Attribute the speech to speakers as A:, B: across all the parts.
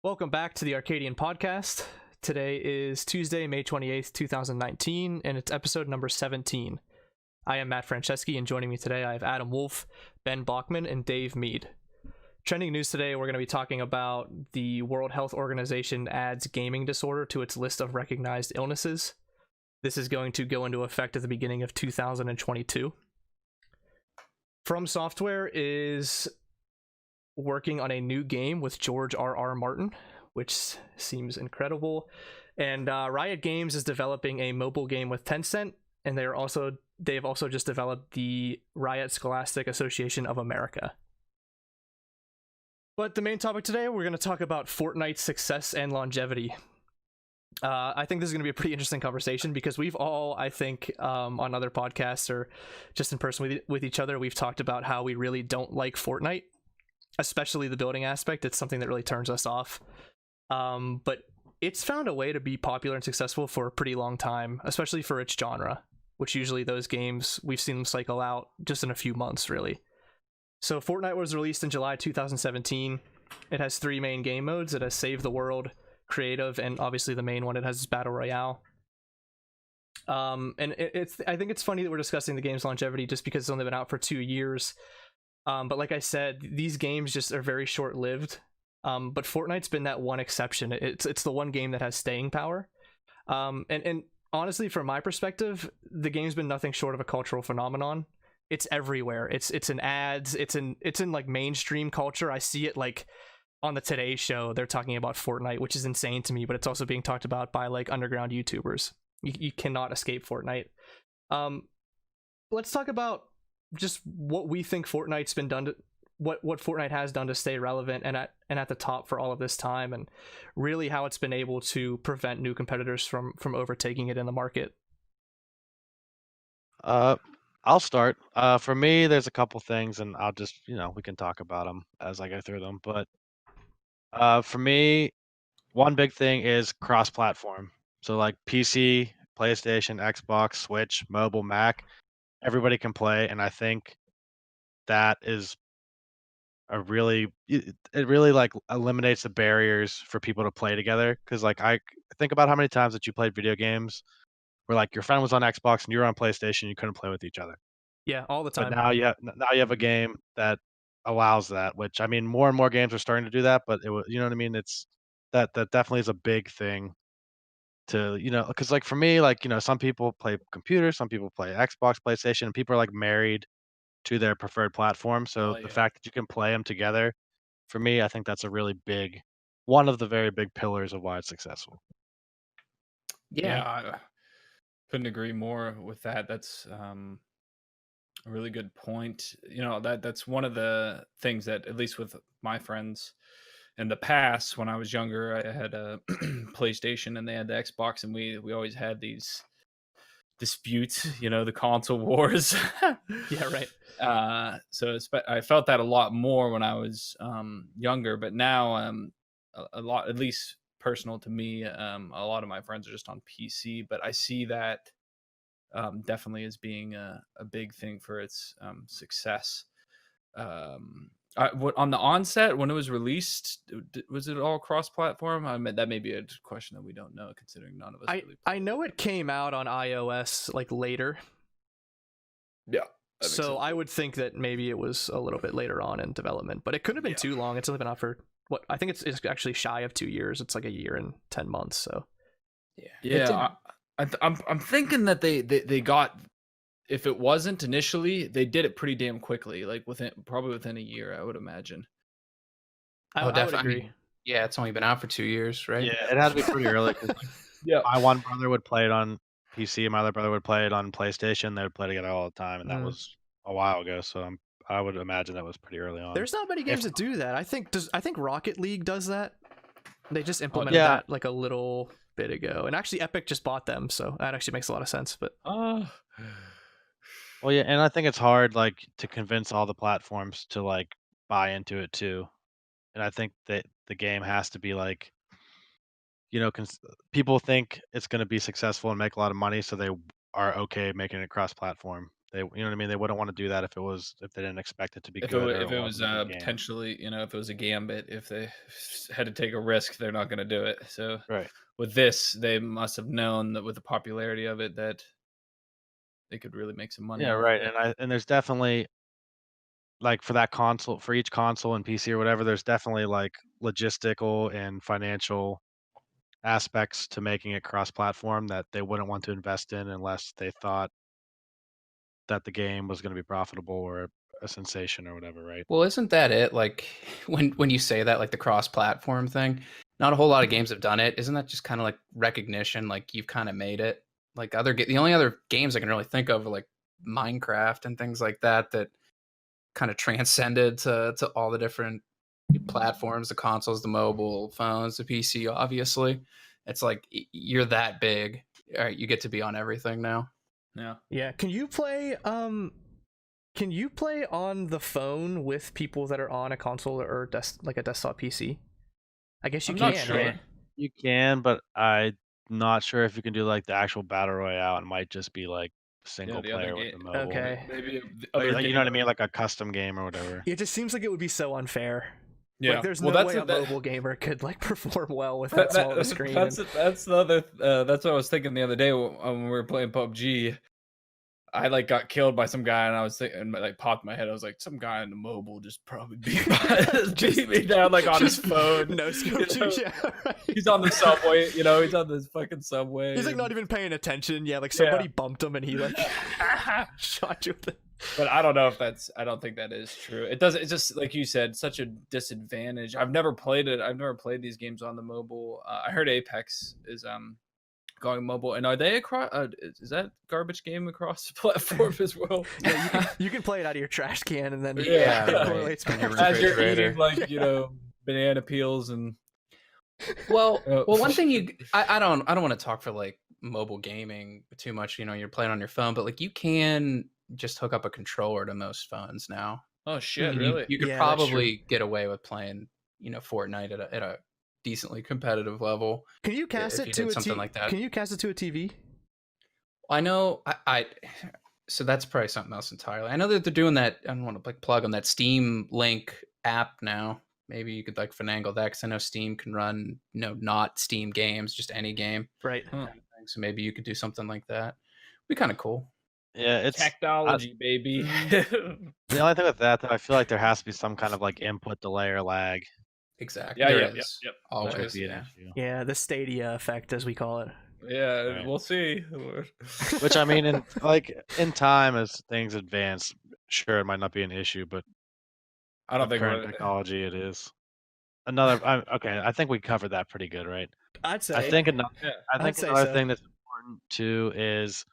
A: Welcome back to the Arcadian podcast. Today is Tuesday, May 28th, 2019, and it's episode number 17. I am Matt Franceschi, and joining me today I have Adam Wolf, Ben Bachman, and Dave Mead. Trending news today, we're going to be talking about the World Health Organization adds gaming disorder to its list of recognized illnesses. This is going to go into effect at the beginning of 2022. From Software is working on a new game with George R.R. Martin, which seems incredible. And Riot Games is developing a mobile game with Tencent, and they've also just developed the Riot Scholastic Association of America. But the main topic today, we're going to talk about Fortnite's success and longevity. I think this is going to be a pretty interesting conversation because we've all, I think, on other podcasts or just in person with each other, we've talked about how we really don't like Fortnite, especially the building aspect. It's something that really turns us off. But it's found a way to be popular and successful for a pretty long time, especially for its genre, which usually those games, we've seen them cycle out just in a few months, really. So Fortnite was released in July 2017. It has three main game modes. It has Save the World, Creative, and obviously the main one, it has Battle Royale. And I think it's funny that we're discussing the game's longevity just because it's only been out for 2 years. But like I said, these games just are very short-lived. But Fortnite's been that one exception. It's the one game that has staying power. And honestly, from my perspective, the game's been nothing short of a cultural phenomenon. It's everywhere. It's in ads. It's in like mainstream culture. I see it like on the Today Show. They're talking about Fortnite, which is insane to me. But it's also being talked about by like underground YouTubers. You cannot escape Fortnite. Let's talk about just what we think Fortnite's been done to what Fortnite has done to stay relevant and at the top for all of this time, and really how it's been able to prevent new competitors from overtaking it in the market.
B: I'll start. For me, there's a couple things, and I'll just, we can talk about them as I go through them. But for me, one big thing is cross-platform. So like PC, PlayStation, Xbox, Switch, mobile, Mac, everybody can play, and I think that is it really like eliminates the barriers for people to play together. Because like I think about how many times that you played video games where like your friend was on Xbox and you were on PlayStation, you couldn't play with each other.
A: Yeah, all the
B: But
A: time.
B: now you have a game that allows that, which, I mean, more and more games are starting to do that, but you know what I mean? It's that definitely is a big thing to, because like, for me, like, some people play computers, some people play Xbox, PlayStation, and people are, like, married to their preferred platform, so
C: Oh,
B: the
C: yeah.
B: fact that you can play them together, for me, I think that's a really big one of the very big pillars of why it's successful.
C: Yeah, I couldn't agree more with that. That's a really good point. That's one of the things that, at least with my friends in the past, when I was younger, I had a PlayStation and they had the Xbox, and we always had these disputes, the console wars.
A: Yeah, right.
C: I felt that a lot more when I was younger, but now a lot, at least personal to me, a lot of my friends are just on PC, but I see that definitely as being a big thing for its success. On the onset, when it was released, was it all cross-platform? I mean, that may be a question that we don't know, considering none of us really
A: I know it came out on iOS like later,
C: Yeah. That makes
A: so
C: sense.
A: I would think that maybe it was a little bit later on in development, but it couldn't have been too long. It's only been out for what I think it's actually shy of 2 years. It's like a year and 10 months. So
C: Yeah, I'm thinking that they got, if it wasn't initially, they did it pretty damn quickly, like probably within a year, I would imagine.
A: I would
D: Definitely.
A: agree.
D: I mean, yeah, it's only been out for 2 years, right?
B: Yeah, it had to be pretty early 'cause, like,
C: Yeah.
B: my one brother would play it on PC, my other brother would play it on PlayStation, they would play together all the time, and that was a while ago, so I would imagine that was pretty early on.
A: There's not many
B: If
A: games that do that. I think Rocket League does that. They just implemented
B: yeah.
A: that like a little bit ago, and actually Epic just bought them, so that actually makes a lot of sense. But
C: Uh,
B: Well, yeah, and I think it's hard, like, to convince all the platforms to, like, buy into it too, and I think that the game has to be, like, people think it's gonna be successful and make a lot of money, so they are okay making it cross-platform, They, you know what I mean? They wouldn't want to do that if they didn't expect it to be
C: If
B: good.
C: it was
B: a good game.
C: potentially, if it was a gambit, if they had to take a risk, they're not going to do it. So
B: Right.
C: with this, they must have known that with the popularity of it, that they could really make some money.
B: Yeah,
C: off
B: right.
C: of it.
B: And there's definitely like for that console, for each console and PC or whatever, there's definitely like logistical and financial aspects to making it cross-platform that they wouldn't want to invest in unless they thought that the game was going to be profitable or a sensation or whatever, right?
D: Well, isn't that it? Like when you say that, like the cross-platform thing, not a whole lot of games have done it. Isn't that just kind of like recognition? Like you've kind of made it. Like the only other games I can really think of are like Minecraft and things like that kind of transcended to all the different platforms, the consoles, the mobile phones, the PC. Obviously, it's like you're that big. All right, you get to be on everything now.
A: Yeah. Can you play on the phone with people that are on a console or like a desktop PC? I guess you
C: I'm
A: can,
C: not sure.
A: right?
B: You can, but I'm not sure if you can do like the actual battle royale. It might just be like single
C: the other
B: player with
C: game.
B: the mobile.
A: Okay.
C: Maybe
B: Like, you know what I mean? Like a custom game or whatever.
A: It just seems like it would be so unfair.
C: Yeah.
A: Like, there's
C: Well,
A: no
C: that's
A: way a
C: the-
A: mobile gamer could like perform well with that small of a screen.
C: That's the other. That's what I was thinking the other day when we were playing PUBG. I like got killed by some guy, and I was thinking, like, popped in my head. I was like, some guy on the mobile just probably beat me down, like on his phone.
A: No scope. Yeah, right.
C: He's on the subway. He's on this fucking subway.
A: He's like not even paying attention. Yeah, like somebody bumped him and he like shot you with it.
C: But I don't know if I don't think that is true. It doesn't. It's just like you said, such a disadvantage. I've never played it. I've never played these games on the mobile. I heard Apex is going mobile, and are they across? Is that garbage game across the platform as well?
A: Yeah, you can play it out of your trash can, and then
D: Yeah,
A: it
D: right.
A: correlates back.
C: As you're
D: refrigerator.
C: eating like banana peels and.
D: Well, one thing I don't want to talk for like mobile gaming too much. You're playing on your phone, but like you can just hook up a controller to most phones now.
C: Oh shit!
A: Mhm.
C: Really?
D: You could
A: Yeah, that's
D: probably get away with playing, Fortnite at a decently competitive level.
A: Can you cast
D: if
A: it
D: you
A: to
D: did
A: a
D: something like that.
A: Can you cast it to a TV?
D: I know. So that's probably something else entirely. I know that they're doing that. I don't want to like plug on that Steam Link app now. Maybe you could like finagle that because I know Steam can run, not Steam games, just any game.
A: Right.
C: Huh.
D: So maybe you could do something like that. Be kind of cool.
B: Yeah, it's
C: Technology, baby.
B: the only thing with that though. I feel like there has to be some kind of like input delay or lag.
D: Exactly.
C: Yeah,
D: There
C: yeah,
D: is.
C: yep.
B: Which would
D: Always.
B: be an
D: Yeah.
B: issue.
A: Yeah, the Stadia effect, as we call it.
C: Yeah,
B: Right.
C: we'll see.
B: Which I mean, in time as things advance, sure it might not be an issue, but
C: I don't
B: with
C: think
B: current technology it is. Okay, I think we covered that pretty good, right?
A: I'd say.
B: I think another
A: I'd say
B: another
A: so.
B: thing that's important too is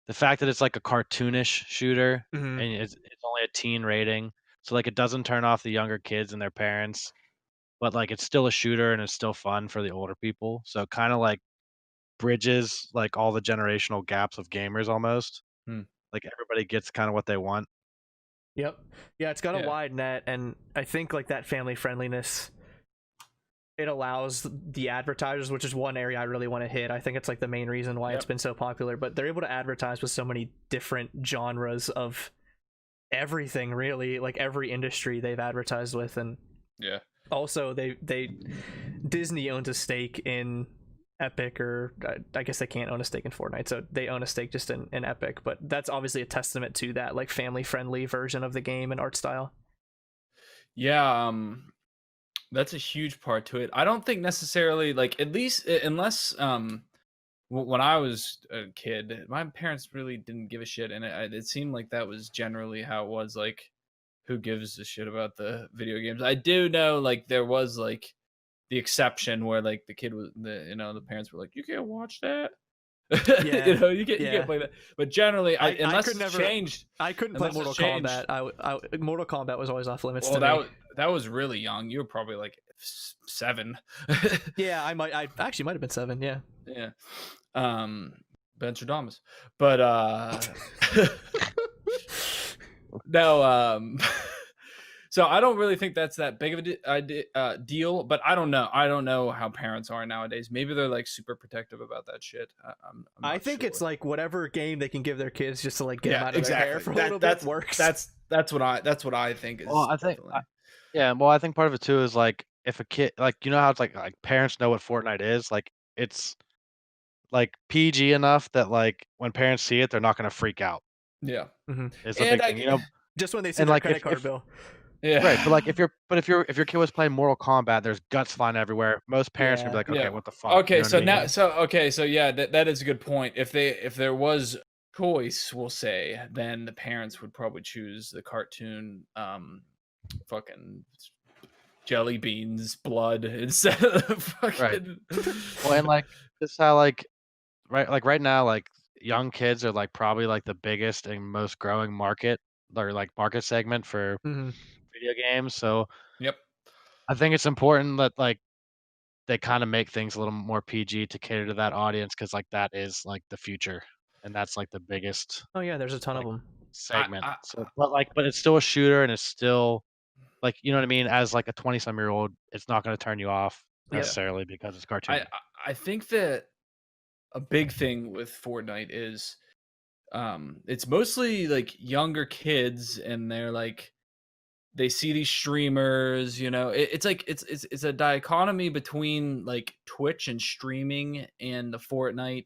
B: the fact that it's like a cartoonish shooter
A: Mhm.
B: and it's only a teen rating, so like it doesn't turn off the younger kids and their parents, but like it's still a shooter and it's still fun for the older people. So it kind of like bridges like all the generational gaps of gamers almost.
C: Hmm.
B: Like everybody gets kind of what they want.
A: Yep. Yeah, it's got a
C: Yeah.
A: wide net, and I think like that family friendliness, it allows the advertisers, which is one area I really want to hit. I think it's like the main reason why it's
C: Yep.
A: been so popular, but they're able to advertise with so many different genres of everything, really, like every industry they've advertised with. And
C: Yeah.
A: also they Disney owns a stake in Epic, or I guess they can't own a stake in Fortnite, so they own a stake just in Epic, but that's obviously a testament to that like family friendly version of the game and art style.
C: Yeah, that's a huge part to it. I don't think necessarily like at least unless when I was a kid, my parents really didn't give a shit, and it seemed like that was generally how it was. Like, who gives a shit about the video games? I do know like there was like the exception where like the kid was the parents were like, you can't watch that.
A: Yeah,
C: you can't
A: yeah.
C: play that. But generally, unless
A: could
C: it's
A: never-
C: changed.
A: I couldn't play
C: Unless
A: Mortal
C: it's changed.
A: Kombat. Mortal Kombat was always off limits
C: Well,
A: to me.
C: that was really young. You were probably like 7.
A: Yeah, I actually might have been 7. Yeah.
C: Yeah. Benstradamus. But no, So I don't really think that's that big of a deal, but I don't know. I don't know how parents are nowadays. Maybe they're like super protective about that shit. I'm
A: I
C: not
A: think
C: sure.
A: it's like whatever game they can give their kids just to like get them out of
C: exactly.
A: their hair for a little bit works.
C: That's what I think is.
B: Well, I think, well, I think part of it too is like if a kid, like you know how it's like parents know what Fortnite is, like it's like PG enough that like when parents see it, they're not gonna freak out.
C: Yeah,
B: It's a big thing, you know.
A: just when they see
B: And
A: their
B: like
A: credit card bill.
C: yeah,
B: right, but like if your kid was playing Mortal Kombat, there's guts flying everywhere. Most parents would be like, okay, what the fuck?
C: Okay,
B: You know
C: so
B: what I mean?
C: so yeah, that is a good point. If there was choice, we'll say, then the parents would probably choose the cartoon, fucking jelly beans, blood instead of fucking.
B: Well, and like this how like right now, like young kids are like probably like the biggest and most growing market or like market segment for video games. So
C: Yep.
B: I think it's important that like they kind of make things a little more PG to cater to that audience because like that is like the future and that's like the biggest
A: Oh yeah, there's a ton
B: like,
A: of them.
B: segment. So but it's still a shooter and it's still like you know what I mean. As like a 20-some-year-old, it's not going to turn you off necessarily because it's cartoon.
C: I think that a big thing with Fortnite is it's mostly like younger kids and they're like they see these streamers, you know. It's like it's a dichotomy between like Twitch and streaming and the Fortnite,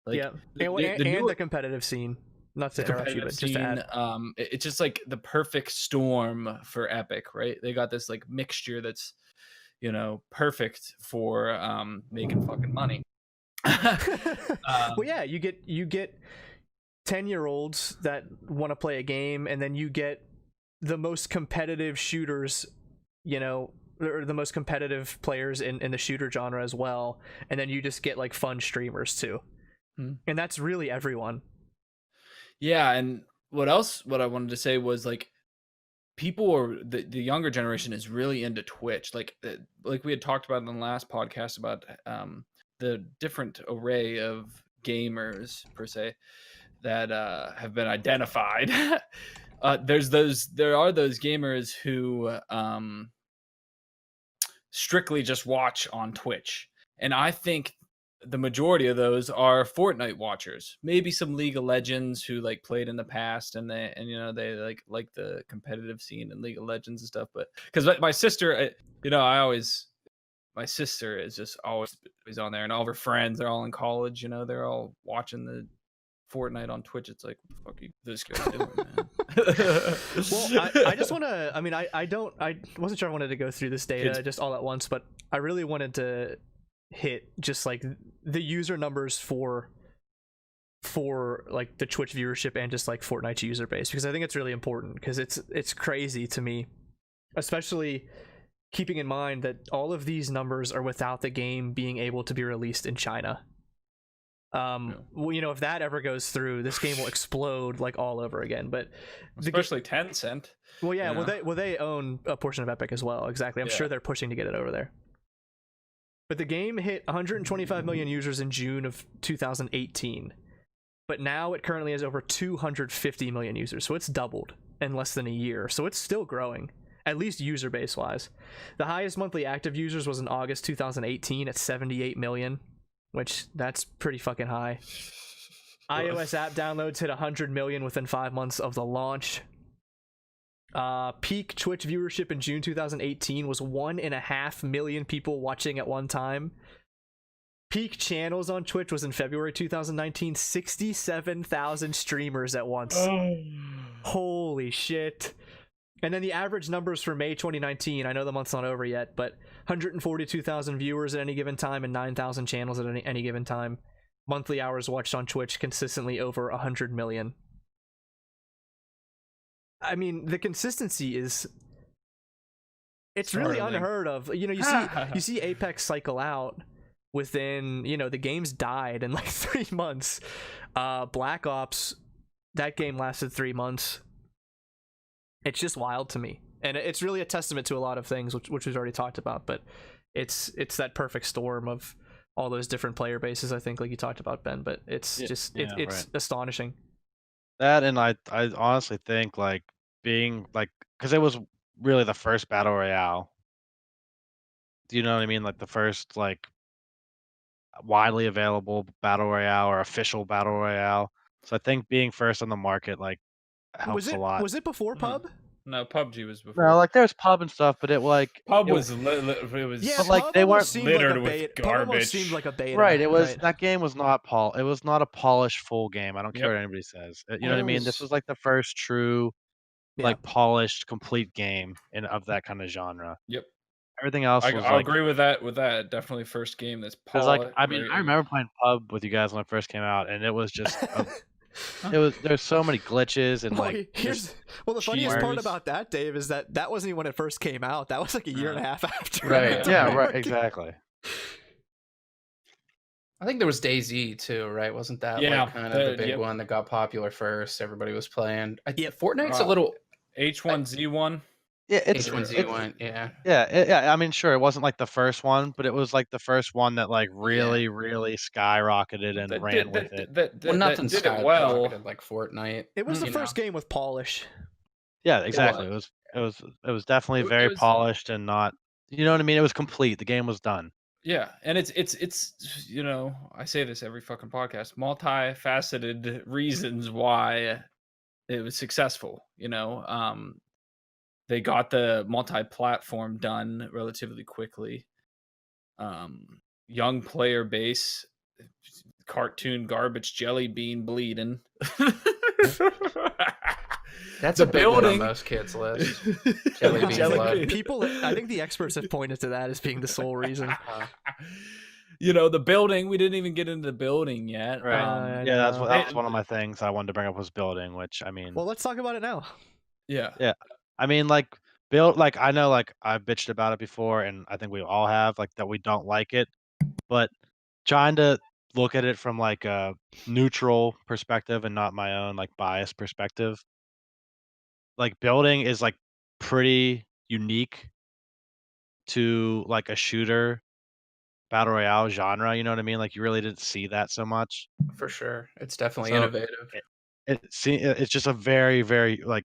C: like
A: the competitive scene. Not to interrupt you, but just to add,
C: it's just like the perfect storm for Epic, right? They got this like mixture that's, you know, perfect for making fucking money.
A: Well, yeah, you get 10-year-olds that want to play a game, and then you get the most competitive shooters, you know, or the most competitive players in the shooter genre as well, and then you just get like fun streamers too, and that's really everyone.
C: Yeah, and what I wanted to say was like people are the younger generation is really into Twitch, like we had talked about in the last podcast about the different array of gamers per se that have been identified. There are those gamers who strictly just watch on Twitch, and I think the majority of those are Fortnite watchers. Maybe some League of Legends who like played in the past and you know they like the competitive scene in League of Legends and stuff. But because my sister, you know, my sister is just always on there, and all of her friends, they're all in college. You know, they're all watching the Fortnite on Twitch. It's like, what the fuck are this guy doing, man?
A: Well, I just want to. I mean, I wasn't sure I wanted to go through this data just all at once, but I really wanted to hit just like the user numbers for like the Twitch viewership and just like Fortnite's user base, because I think it's really important, because it's crazy to me, especially keeping in mind that all of these numbers are without the game being able to be released in China. Well, you know, if that ever goes through, this game will explode like all over again. But
C: especially Tencent.
A: Well, yeah, they own a portion of Epic as well. Exactly. I'm sure they're pushing to get it over there. But the game hit 125 million users in June of 2018. But now it currently has over 250 million users. So it's doubled in less than a year. So it's still growing, at least user base wise. The highest monthly active users was in August 2018 at 78 million, which that's pretty fucking high. iOS app downloads hit 100 million within 5 months of the launch. Peak Twitch viewership in June 2018 was 1.5 million people watching at one time. Peak channels on Twitch was in February 2019, 67,000 streamers at once. Holy shit. And then the average numbers for May 2019, I know the month's not over yet, but 142,000 viewers at any given time and 9,000 channels at any given time. Monthly hours watched on Twitch consistently over 100 million. I mean, the consistency is, it's really unheard of. You know, you see Apex cycle out within, you know, the game's died in like 3 months. Black Ops, that game lasted 3 months. It's just wild to me, and it's really a testament to a lot of things, which we've already talked about. But it's that perfect storm of all those different player bases, I think, like you talked about, Ben. But it's it's astonishing.
B: That, and I honestly think like being like, because it was really the first battle royale. Do you know what I mean? Like the first like widely available battle royale or official battle royale. So I think being first on the market like helps a lot.
A: Was it before Pub?
C: No, PUBG was before.
B: No, like there's pub and stuff, but it like
C: Pub
B: it,
C: was it was
A: Yeah,
B: but, like,
A: Pub
B: they
A: almost
B: weren't
A: seemed
C: littered
A: like a
C: with
A: beta. Pub almost
C: garbage.
A: seemed like a beta.
B: right. It was
A: right?
B: that game was not it was not a polished full game. I don't care
C: Yep.
B: what anybody says. You know what I mean? This
C: was-
B: was like the first true
A: Yeah.
B: like polished complete game of that kind of genre.
C: Yep.
B: Everything else was
C: I'll
B: like
C: agree with that. With that, definitely first game that's
B: because like
C: polished.
B: I mean I remember playing pub with you guys when it first came out, and it was just there's so many glitches and
A: Well,
B: like
A: the funniest part
C: cheaters.
A: about that, Dave, is that wasn't even when it first came out. That was like a year and a half after.
D: Right.
B: yeah, right, exactly.
D: I think there was DayZ too, right? Wasn't that
C: Yeah,
D: like kind of the big
C: yep.
D: one that got popular first? Everybody was playing.
A: Yep.
D: Fortnite's a little
C: H1Z1.
B: Yeah, it's
D: H1Z1. Yeah.
B: yeah. I mean, sure, it wasn't like the first one, but it was like the first one that like really, really skyrocketed and ran with it.
D: Well, nothing
C: did it well.
D: skyrocketed like Fortnite.
A: It was the
D: you
A: first
D: know.
A: game with polish.
B: Yeah, exactly. It was definitely very
C: was-
B: polished and not. You know what I mean? It was complete. The game was done.
C: Yeah, and it's you know, I say this every fucking podcast, multifaceted reasons why it was successful, you know. They got the multi-platform done relatively quickly. Young player base, cartoon garbage jelly bean bleeding.
D: That's
C: the
D: a big one on
C: building.
D: most kids' list. Jelly bean
C: Jelly
D: blood.
C: bean.
A: People, I think the experts have pointed to that as being the sole reason.
C: You know, the building, we didn't even get into the building yet.
B: Right. Yeah, that was one of my things I wanted to bring up was building, which I mean.
A: Well, let's talk about it now.
C: Yeah.
B: Yeah. I mean, like I know like I've bitched about it before, and I think we all have, like that we don't like it, but trying to look at it from like a neutral perspective and not my own like biased perspective. Like building is like pretty unique to like a shooter battle royale genre, you know what I mean? Like you really didn't see that so much.
D: For sure. It's definitely
B: So,
D: innovative.
B: It's just a very, very like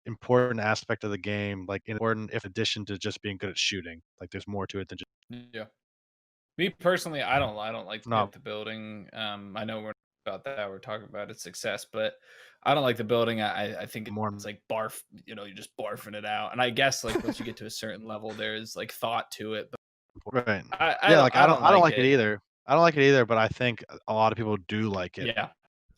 B: important aspect of the game, like important if addition to just being good at shooting. Like there's more to it than just
C: Yeah. Me personally, I don't like
B: No.
C: the building. I know we're about that. We're talking about its success, but I don't like the building. I think
B: More-
C: it's like barf. You know, you're just barfing it out. And I guess like once you get to a certain level, there's like thought to it. But
B: right.
C: I
B: don't like it either. I don't like it either, but I think a lot of people do like it.
C: Yeah,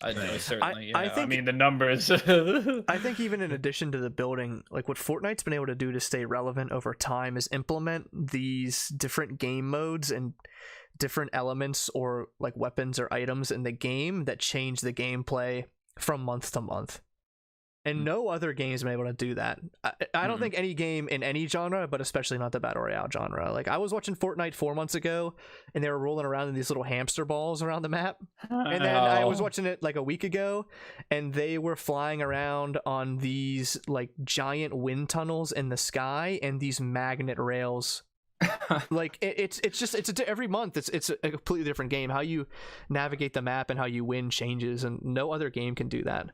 C: I know certainly.
A: I
C: I
A: think-
C: mean the numbers.
A: I think even in addition to the building, like what Fortnite's been able to do to stay relevant over time is implement these different game modes and different elements or like weapons or items in the game that change the gameplay from month to month. And no other game's been able to do that. I don't think any game in any genre, but especially not the Battle Royale genre. Like I was watching Fortnite 4 months ago and they were rolling around in these little hamster balls around the map. And then I was watching it like a week ago and they were flying around on these like giant wind tunnels in the sky and these magnet rails. Like every month it's a completely different game. How you navigate the map and how you win changes, and no other game can do that.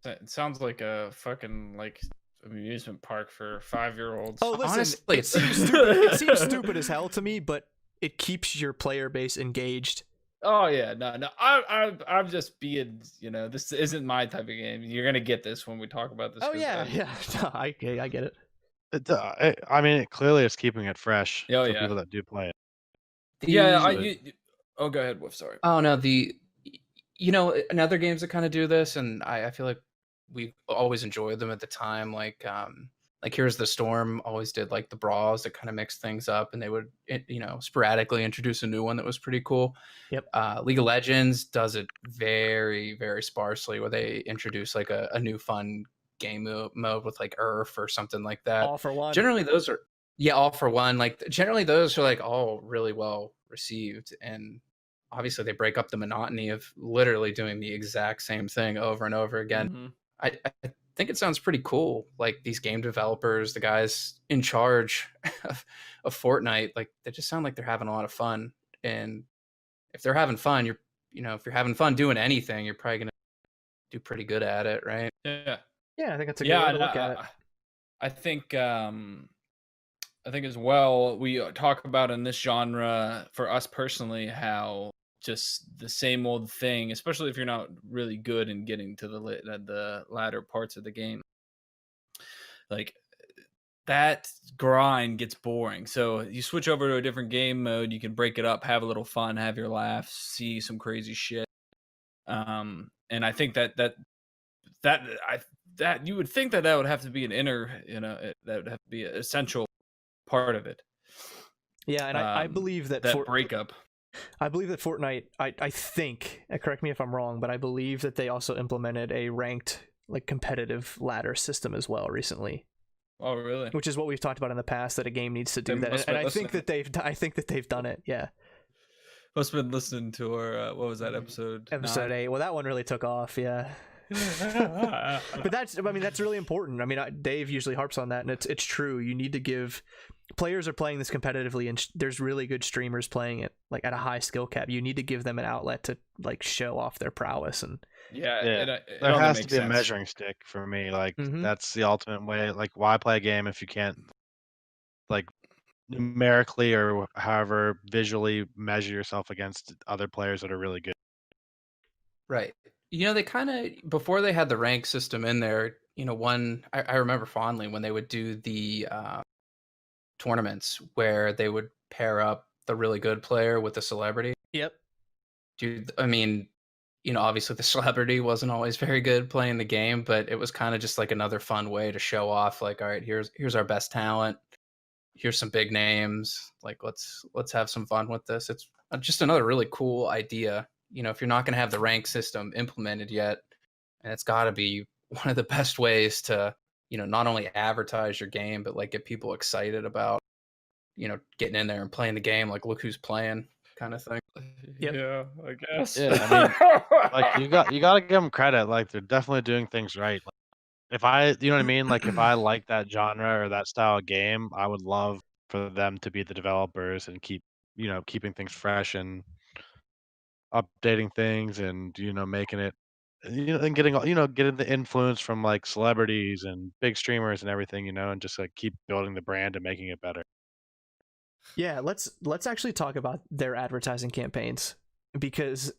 C: It sounds like a fucking like amusement park for 5-year-olds.
A: Oh, listen,
D: Honestly,
A: it seems stupid. It seems stupid as hell to me, but it keeps your player base engaged.
C: Oh yeah, no. I'm just being, you know, this isn't my type of game. You're gonna get this when we talk about this.
A: Oh yeah. No, I get it.
B: I mean, it clearly is keeping it fresh
C: Oh,
B: for
C: yeah.
B: people that do play it.
C: Yeah,
B: The-
C: oh, go ahead, Wolf. Sorry.
D: Oh no, you know, and other games that kind of do this, and I feel like we always enjoyed them at the time. Like Here's the Storm always did like the brawls that kind of mixed things up, and they would you know sporadically introduce a new one that was pretty cool.
A: Yep.
D: League of Legends does it very, very sparsely, where they introduce like a new fun game mode with like Earth or something like that.
A: All for one.
D: Generally those are all for one. Like generally those are like all really well received, and obviously they break up the monotony of literally doing the exact same thing over and over again.
C: Mhm.
D: I think it sounds pretty cool. Like these game developers, the guys in charge of Fortnite, like they just sound like they're having a lot of fun. And if they're having fun, if you're having fun doing anything, you're probably gonna do pretty good at it, right?
C: Yeah.
A: Yeah, I think that's a good way to look at it.
C: I think as well, we talk about in this genre, for us personally, how just the same old thing, especially if you're not really good in getting to the latter parts of the game, like that grind gets boring. So you switch over to a different game mode, you can break it up, have a little fun, have your laughs, see some crazy shit. And I think that you would think that would have to be that would have to be an essential part of it.
A: Yeah, and I believe that
C: breakup.
A: I believe that Fortnite, I think, correct me if I'm wrong, but I believe that they also implemented a ranked, like, competitive ladder system as well recently.
C: Oh, really?
A: Which is what we've talked about in the past, that a game needs to do that, and I think that they've done it. Yeah.
C: Must have been listening to our what was that episode?
A: Episode 8. Well, that one really took off. Yeah. But that's really important. I mean, Dave usually harps on that, and it's true. You need to give players are playing this competitively, and there's really good streamers playing it like at a high skill cap. You need to give them an outlet to like show off their prowess. And
B: there has to be a measuring stick for me. Like that's the ultimate way. Like, why play a game if you can't like numerically or however visually measure yourself against other players that are really good?
D: Right. They kind of, before they had the rank system in there, I remember fondly when they would do the tournaments where they would pair up the really good player with the celebrity.
A: Yep.
D: Dude, I mean, obviously the celebrity wasn't always very good playing the game, but it was kind of just like another fun way to show off, like, all right, here's our best talent. Here's some big names. Like, let's have some fun with this. It's just another really cool idea. If you're not going to have the rank system implemented yet, and it's got to be one of the best ways to, not only advertise your game, but like get people excited about, getting in there and playing the game. Like, look who's playing, kind of thing.
A: Yep.
C: Yeah, I guess.
B: Yeah, I mean, like you got to give them credit. Like, they're definitely doing things right. Like, you know what I mean? Like, if I like that genre or that style of game, I would love for them to be the developers and keeping things fresh and updating things and making it and getting the influence from like celebrities and big streamers and everything, and just like keep building the brand and making it better.
A: Yeah, let's actually talk about their advertising campaigns, because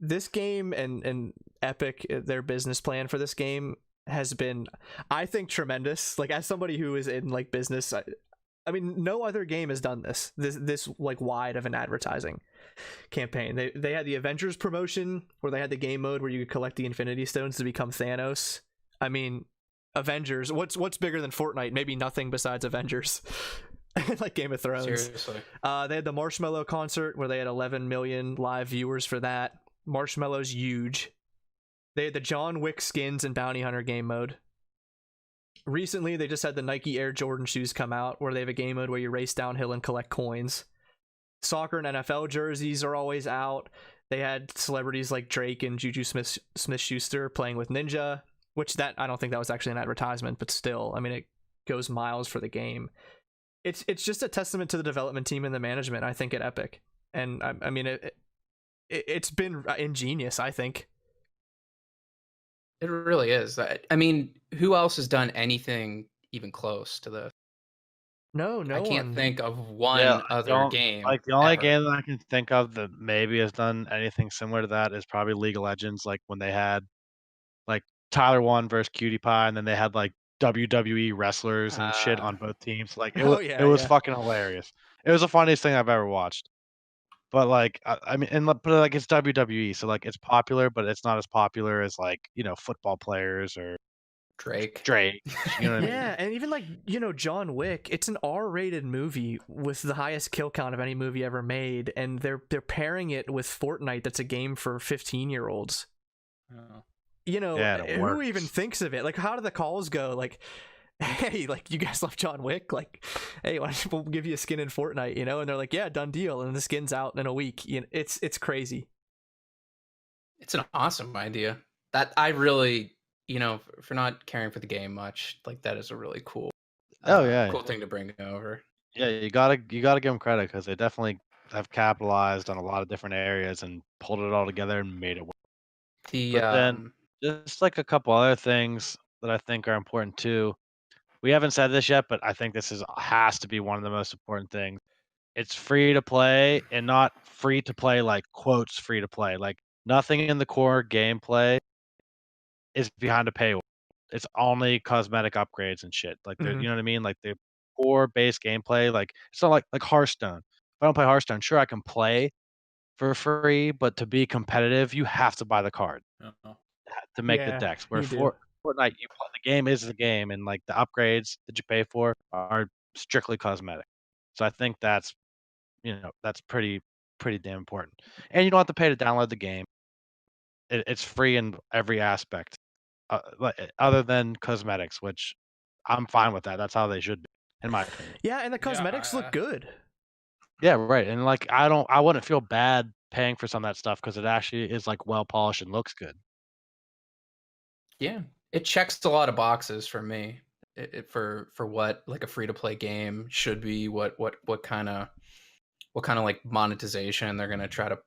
A: this game and Epic, their business plan for this game has been, I think, tremendous. Like, as somebody who is in like business, I mean, no other game has done this like wide of an advertising campaign. They had the Avengers promotion where they had the game mode where you could collect the Infinity Stones to become Thanos. I mean, Avengers, what's bigger than Fortnite? Maybe nothing besides Avengers. Like Game of Thrones.
D: Seriously.
A: They had the Marshmello concert where they had 11 million live viewers for that. Marshmello's huge. They had the John Wick skins and Bounty Hunter game mode. Recently, they just had the Nike Air Jordan shoes come out, where they have a game mode where you race downhill and collect coins. Soccer and NFL jerseys are always out. They had celebrities like Drake and Juju Smith-Schuster playing with Ninja, which I don't think that was actually an advertisement, but still, I mean, it goes miles for the game. It's just a testament to the development team and the management, I think, at Epic. And I mean, it's been ingenious, I think.
D: It really is. I mean, who else has done anything even close to this?
A: No
D: I can't think of one other game.
B: Like, the only game that I can think of that maybe has done anything similar to that is probably League of Legends. Like, when they had like Tyler 1 versus Cutie Pie, and then they had like WWE wrestlers and shit on both teams. Like, it was fucking hilarious. It was the funniest thing I've ever watched. But like, I mean, but like, it's WWE, so like, it's popular, but it's not as popular as like, football players or
D: Drake.
B: You know what I mean?
A: Yeah, and even like, John Wick, it's an R-rated movie with the highest kill count of any movie ever made, and they're pairing it with Fortnite, that's a game for 15-year-olds.
C: Oh.
A: Who even thinks of it? Like, how do the calls go? Like, hey, like, you guys love John Wick? Like, hey, we'll give you a skin in Fortnite, and they're like, yeah, done deal, and the skin's out in a week. It's crazy.
D: It's an awesome idea. That I really, for not caring for the game much, like, that is a really cool cool thing to bring over.
B: Yeah, you gotta give them credit, because they definitely have capitalized on a lot of different areas and pulled it all together and made it work. But then, just like a couple other things that I think are important too, we haven't said this yet, but I think this has to be one of the most important things. It's free to play, and not free to play like quotes free to play. Like nothing in the core gameplay is behind a paywall. It's only cosmetic upgrades and shit. Like you know what I mean? Like the core base gameplay, like it's not like Hearthstone. If I don't play Hearthstone, sure I can play for free, but to be competitive, you have to buy the card to make the decks. Where Fortnite, the game is the game, and like the upgrades that you pay for are strictly cosmetic. So I think that's that's pretty damn important. And you don't have to pay to download the game. It's free in every aspect, other than cosmetics, which I'm fine with that. That's how they should be, in my opinion.
A: Yeah, and the cosmetics look good.
B: Yeah, right. And like I wouldn't feel bad paying for some of that stuff because it actually is like well polished and looks good.
D: Yeah, it checks a lot of boxes for me. For what like a free to play game should be. What kind of like monetization they're gonna try to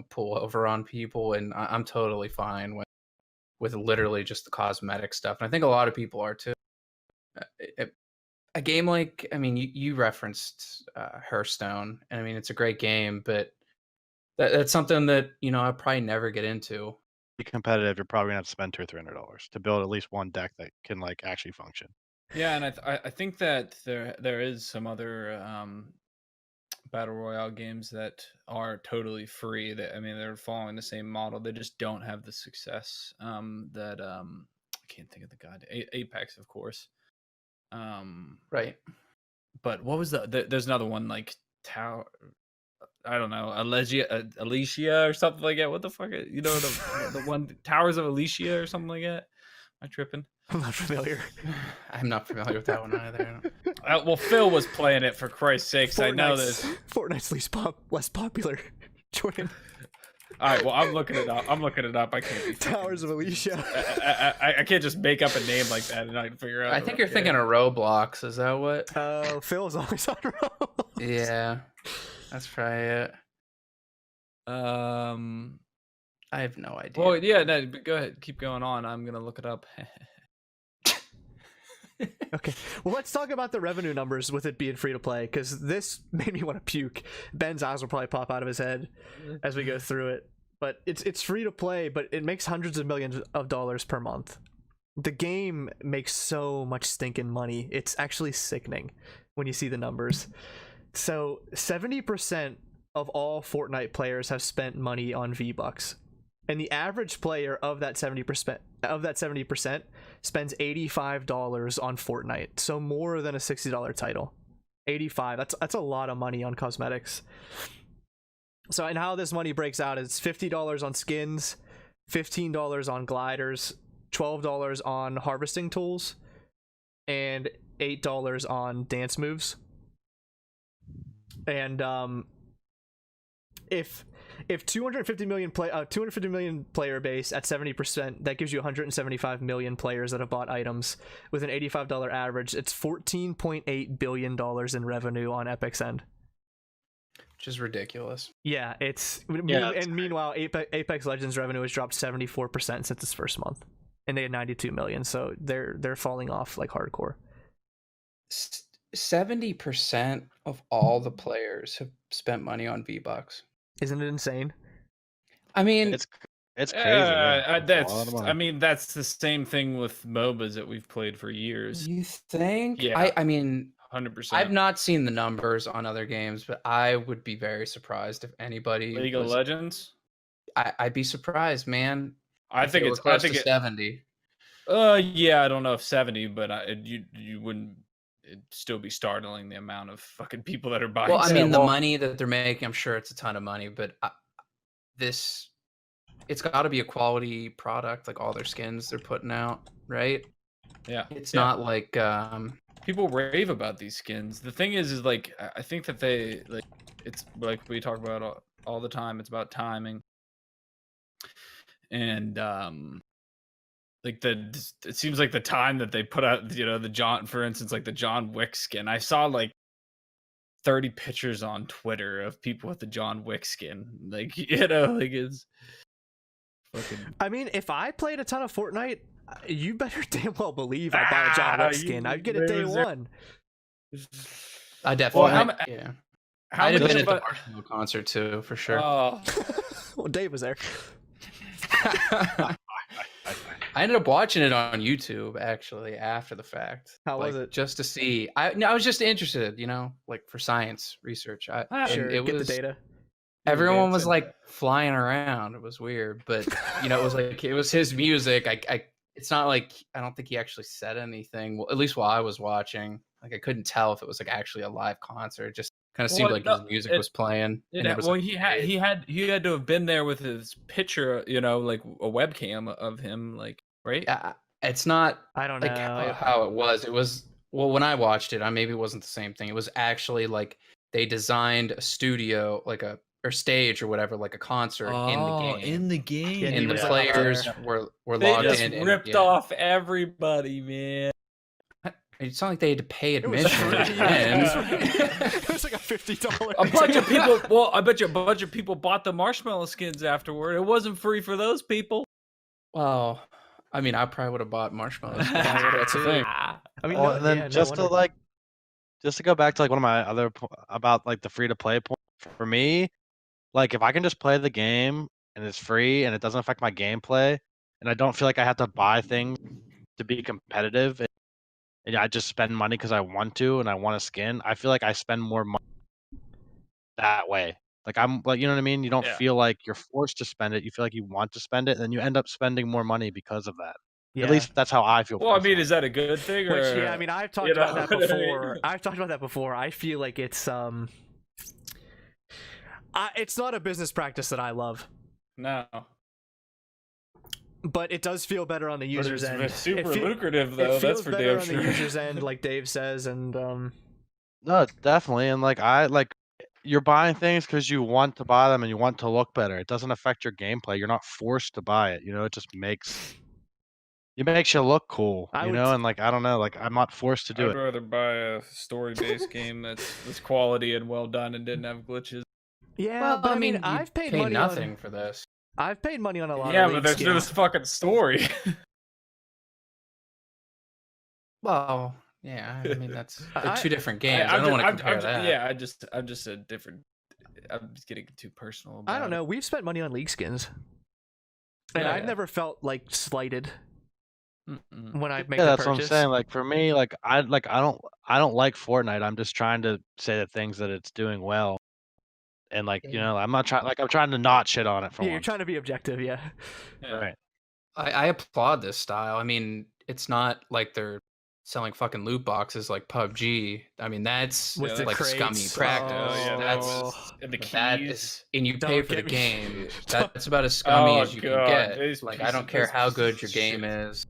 D: pull over on people, and I'm totally fine with literally just the cosmetic stuff. And I think a lot of people are too. A game like, I mean, you referenced Hearthstone, and I mean it's a great game, but that's something that I probably never get into.
B: Be competitive, you're probably gonna have to spend $200 or $300 to build at least one deck that can like actually function.
C: Yeah, and I think that there is some other battle royale games that are totally free. That I mean, they're following the same model. They just don't have the success that I can't think of the god. Apex, of course.
D: Right.
C: But what was there's another one like Tower. I don't know, Alicia or something like that. What the fuck? The one Towers of Alicia or something like that. Am I tripping?
A: I'm not familiar.
D: I'm not familiar with that one either.
C: Well, Phil was playing it, for Christ's sakes. I know this.
A: Fortnite's less popular. Jordan.
C: All right, well, I'm looking it up. I can't be
A: Towers of Alicia.
C: I can't just make up a name like that and I can figure out.
D: I think you're thinking of Roblox. Is that what?
A: Oh, Phil's always on Roblox.
D: Yeah, that's probably it. I have no idea.
C: Well, yeah, no, go ahead, keep going on. I'm gonna look it up.
A: Okay, well, let's talk about the revenue numbers with it being free to play, because this made me want to puke. Ben's eyes will probably pop out of his head as we go through it. But it's free to play, but it makes hundreds of millions of dollars per month. The game makes so much stinking money. It's actually sickening when you see the numbers. So 70% of all Fortnite players have spent money on V-Bucks. And the average player of that 70% spends $85 on Fortnite. So more than a $60 title. 85. That's a lot of money on cosmetics. So, and how this money breaks out is $50 on skins, $15 on gliders, $12 on harvesting tools, and $8 on dance moves. And if 250 million player base at 70%, that gives you 175 million players that have bought items with an $85 average. It's $14.8 billion in revenue on Epic's end.
D: Which is ridiculous.
A: Yeah, and meanwhile, Apex Legends revenue has dropped 74% since its first month, and they had 92 million. So they're falling off like hardcore.
D: 70% of all the players have spent money on V-Bucks.
A: Isn't it insane?
D: I mean,
B: it's crazy. I
C: mean, that's the same thing with MOBAs that we've played for years.
D: You think?
C: Yeah.
D: I mean,
C: 100%.
D: I've not seen the numbers on other games, but I would be very surprised if anybody.
C: League of Legends?
D: I'd be surprised, man.
C: I think it's
D: close to 70.
C: Yeah, I don't know if 70, but you wouldn't. It'd still be startling the amount of fucking people that are buying.
D: Well, I mean, the money that they're making, I'm sure it's a ton of money, but it's got to be a quality product, like all their skins they're putting out, right?
C: Yeah,
D: it's not like
C: people rave about these skins. The thing is like I think that they like it's like we talk about all the time. It's about timing, and like it seems like the time that they put out, the John, for instance, like the John Wick skin. I saw like 30 pictures on Twitter of people with the John Wick skin. Like, like it's fucking.
A: I mean, if I played a ton of Fortnite, You better damn well believe I buy a John Wick skin. I'd get it day one.
D: I definitely,
C: Well, how
D: I'd have
C: many
D: been at the
C: of
D: Marshmallow concert too, for sure.
C: Oh,
A: Well, Dave was there.
D: I ended up watching it on YouTube actually after the fact.
A: How was it?
D: Just to see. I was just interested, like for science research.
A: Sure,
D: it
A: get
D: was
A: the data.
D: everyone was
C: into
D: like
C: it.
D: flying around. It was weird, but it was like it was his music. It's not like I don't think he actually said anything. Well, at least while I was watching, like I couldn't tell if it was like actually a live concert. It just kind of seemed like his music was playing. And it was
C: well,
D: like,
C: he had to have been there with his picture, like a webcam of him, like, right?
D: it's not.
A: I don't
D: like
A: know.
D: how it was. It was when I watched it, maybe it wasn't the same thing. It was actually like they designed a studio, like or stage or whatever, like a concert in the game.
C: In the game.
A: Yeah,
D: And
A: he
D: the
A: was
D: players
A: up
D: were
C: They
D: logged
C: just
D: in.
C: ripped off everybody, man.
D: It's not like they had to pay
A: It was
D: admission.
A: free.
D: at the end.
A: It was like a $50.
C: A bunch of people. Well, I bet you a bunch of people bought the marshmallow skins afterward. It wasn't free for those people.
D: Well, I mean, I probably would have bought marshmallows.
C: That's the thing.
A: I mean,
B: Well,
A: no,
B: and then
A: yeah, no
B: just to
A: wonder.
B: just to go back to like one of my other about like the free to play point for me, like if I can just play the game and it's free and it doesn't affect my gameplay, and I don't feel like I have to buy things to be competitive, and I just spend money because I want to and I want a skin, I feel like I spend more money that way. Like I'm like, you know what I mean? You don't
C: Yeah.
B: feel like you're forced to spend it. You feel like you want to spend it, and then you end up spending more money because of that.
A: Yeah.
B: At least that's how I feel.
C: Well, I mean,
B: personally.
C: is that a good thing? Or,
A: Which, yeah, I mean, I've talked
C: you know
A: about that
C: what I mean?
A: before. I've talked about that before. I feel like it's not a business practice that I love,
C: No.
A: but it does feel better on the
C: But
A: user's end.
C: it's super
A: It feel-
C: lucrative,
A: It
C: though.
A: feels
C: That's for
A: better
C: damn
A: on
C: sure.
A: the user's end, like Dave says, and
B: No, definitely. And like you're buying things because you want to buy them and you want to look better. It doesn't affect your gameplay. You're not forced to buy it. It just makes you look cool.
A: I
B: You
A: would
B: know,
A: t-
B: and like I don't know, like I'm not forced to do
C: I'd
B: it.
C: rather buy a story-based game that's quality and well done and didn't have glitches.
A: yeah.
D: Well,
A: but I mean,
D: you
A: I've paid
D: pay
A: money
D: nothing
A: on.
D: for this.
A: I've paid money on a lot
C: Yeah,
A: of
C: but
A: league
C: there's
A: skins.
C: this fucking story.
D: Well, yeah, I mean they're two different games.
C: I'm
D: I don't want to
C: just-
D: compare
C: I'm
D: that.
C: Yeah, I'm just a different. I'm just getting too personal. About
A: I don't know. We've spent money on league skins, and
C: Yeah,
A: I've
C: yeah.
A: never felt like slighted
C: Mm-mm.
A: when I make
B: Yeah,
A: the
B: that's
A: purchase.
B: what I'm saying. Like for me, like I don't like Fortnite. I'm just trying to say the things that it's doing well. And like, I'm not trying I'm trying to not shit on it for
A: Yeah, you're
B: once.
A: trying to be objective. Yeah.
C: Yeah.
B: Right.
D: I applaud this style. I mean, it's not like they're selling fucking loot boxes like PUBG. I mean, that's
A: With
C: the
D: like scummy
A: crates.
D: practice.
A: Oh, yeah,
C: that
D: that's
C: was- and the
D: that
C: keys.
D: is, and you
A: Don't
D: pay for the
A: get me-
D: game. That's about as scummy
C: Oh,
D: as you
C: God,
D: can get.
C: these
D: Like,
C: pieces-
D: I don't care
C: those
D: how
C: pieces
D: good
C: of
D: your game
C: shit.
D: is.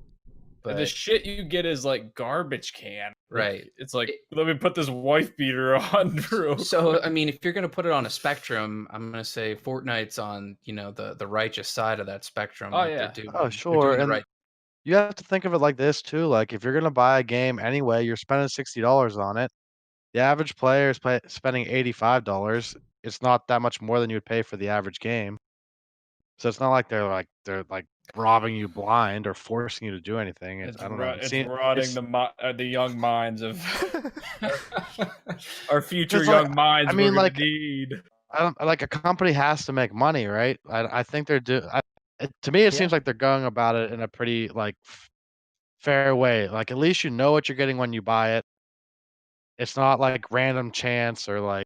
C: And
D: But
C: the shit you get is like garbage can.
D: Right.
C: It's like, let me put this wife beater on, bro.
D: so I mean, if you're gonna put it on a spectrum, I'm gonna say Fortnite's on the righteous side of that spectrum.
C: Oh,
D: Like,
C: yeah.
B: Oh,
D: they're
B: sure.
D: doing the
B: And
D: right.
B: you have to think of it like this too. Like if you're gonna buy a game anyway, you're spending $60 on it. The average player is spending $85. It's not that much more than you would pay for the average game. So it's not like they're like robbing you blind or forcing you to do anything. I don't know.
C: It's rotting the young minds of our future
B: It's like-
C: young minds.
B: I mean,
C: we're gonna
B: like-
C: need.
B: I don't like a company has to make money, right? I think they're to me, it
A: Yeah.
B: seems like they're going about it in a pretty like fair way. Like at least you know what you're getting when you buy it. It's not like random chance or like